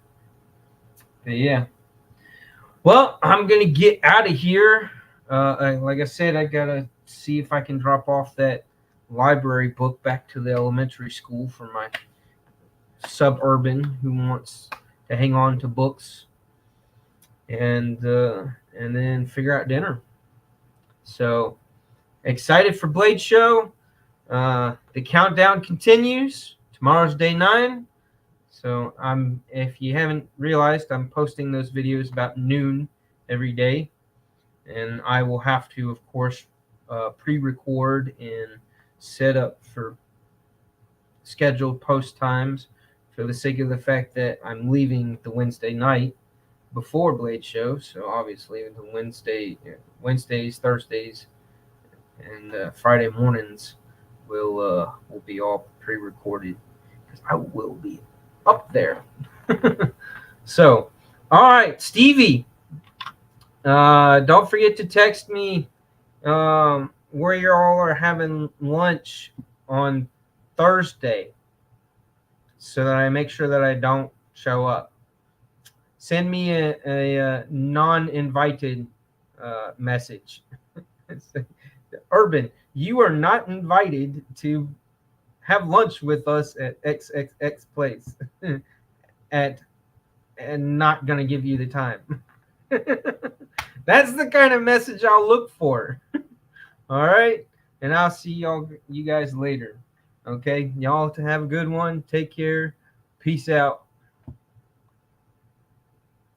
But yeah. Well, I'm going to get out of here. Like I said, I got to see if I can drop off that library book back to the elementary school for my suburban who wants to hang on to books, and then figure out dinner. So excited for Blade Show. The countdown continues. Tomorrow's day 9. So if you haven't realized, I'm posting those videos about noon every day, and I will have to, of course, pre-record and set up for scheduled post times for the sake of the fact that I'm leaving the Wednesday night before Blade Show. So obviously the Wednesdays, Thursdays, and Friday mornings will be all pre-recorded because I will be up there. So, all right, Stevie, don't forget to text me where you all are having lunch on Thursday so that I make sure that I don't show up. Send me a non-invited message. Urban, you are not invited to have lunch with us at XXX place and not going to give you the time. That's the kind of message I'll look for. All right. And I'll see you guys later. Okay. Y'all to have a good one. Take care. Peace out.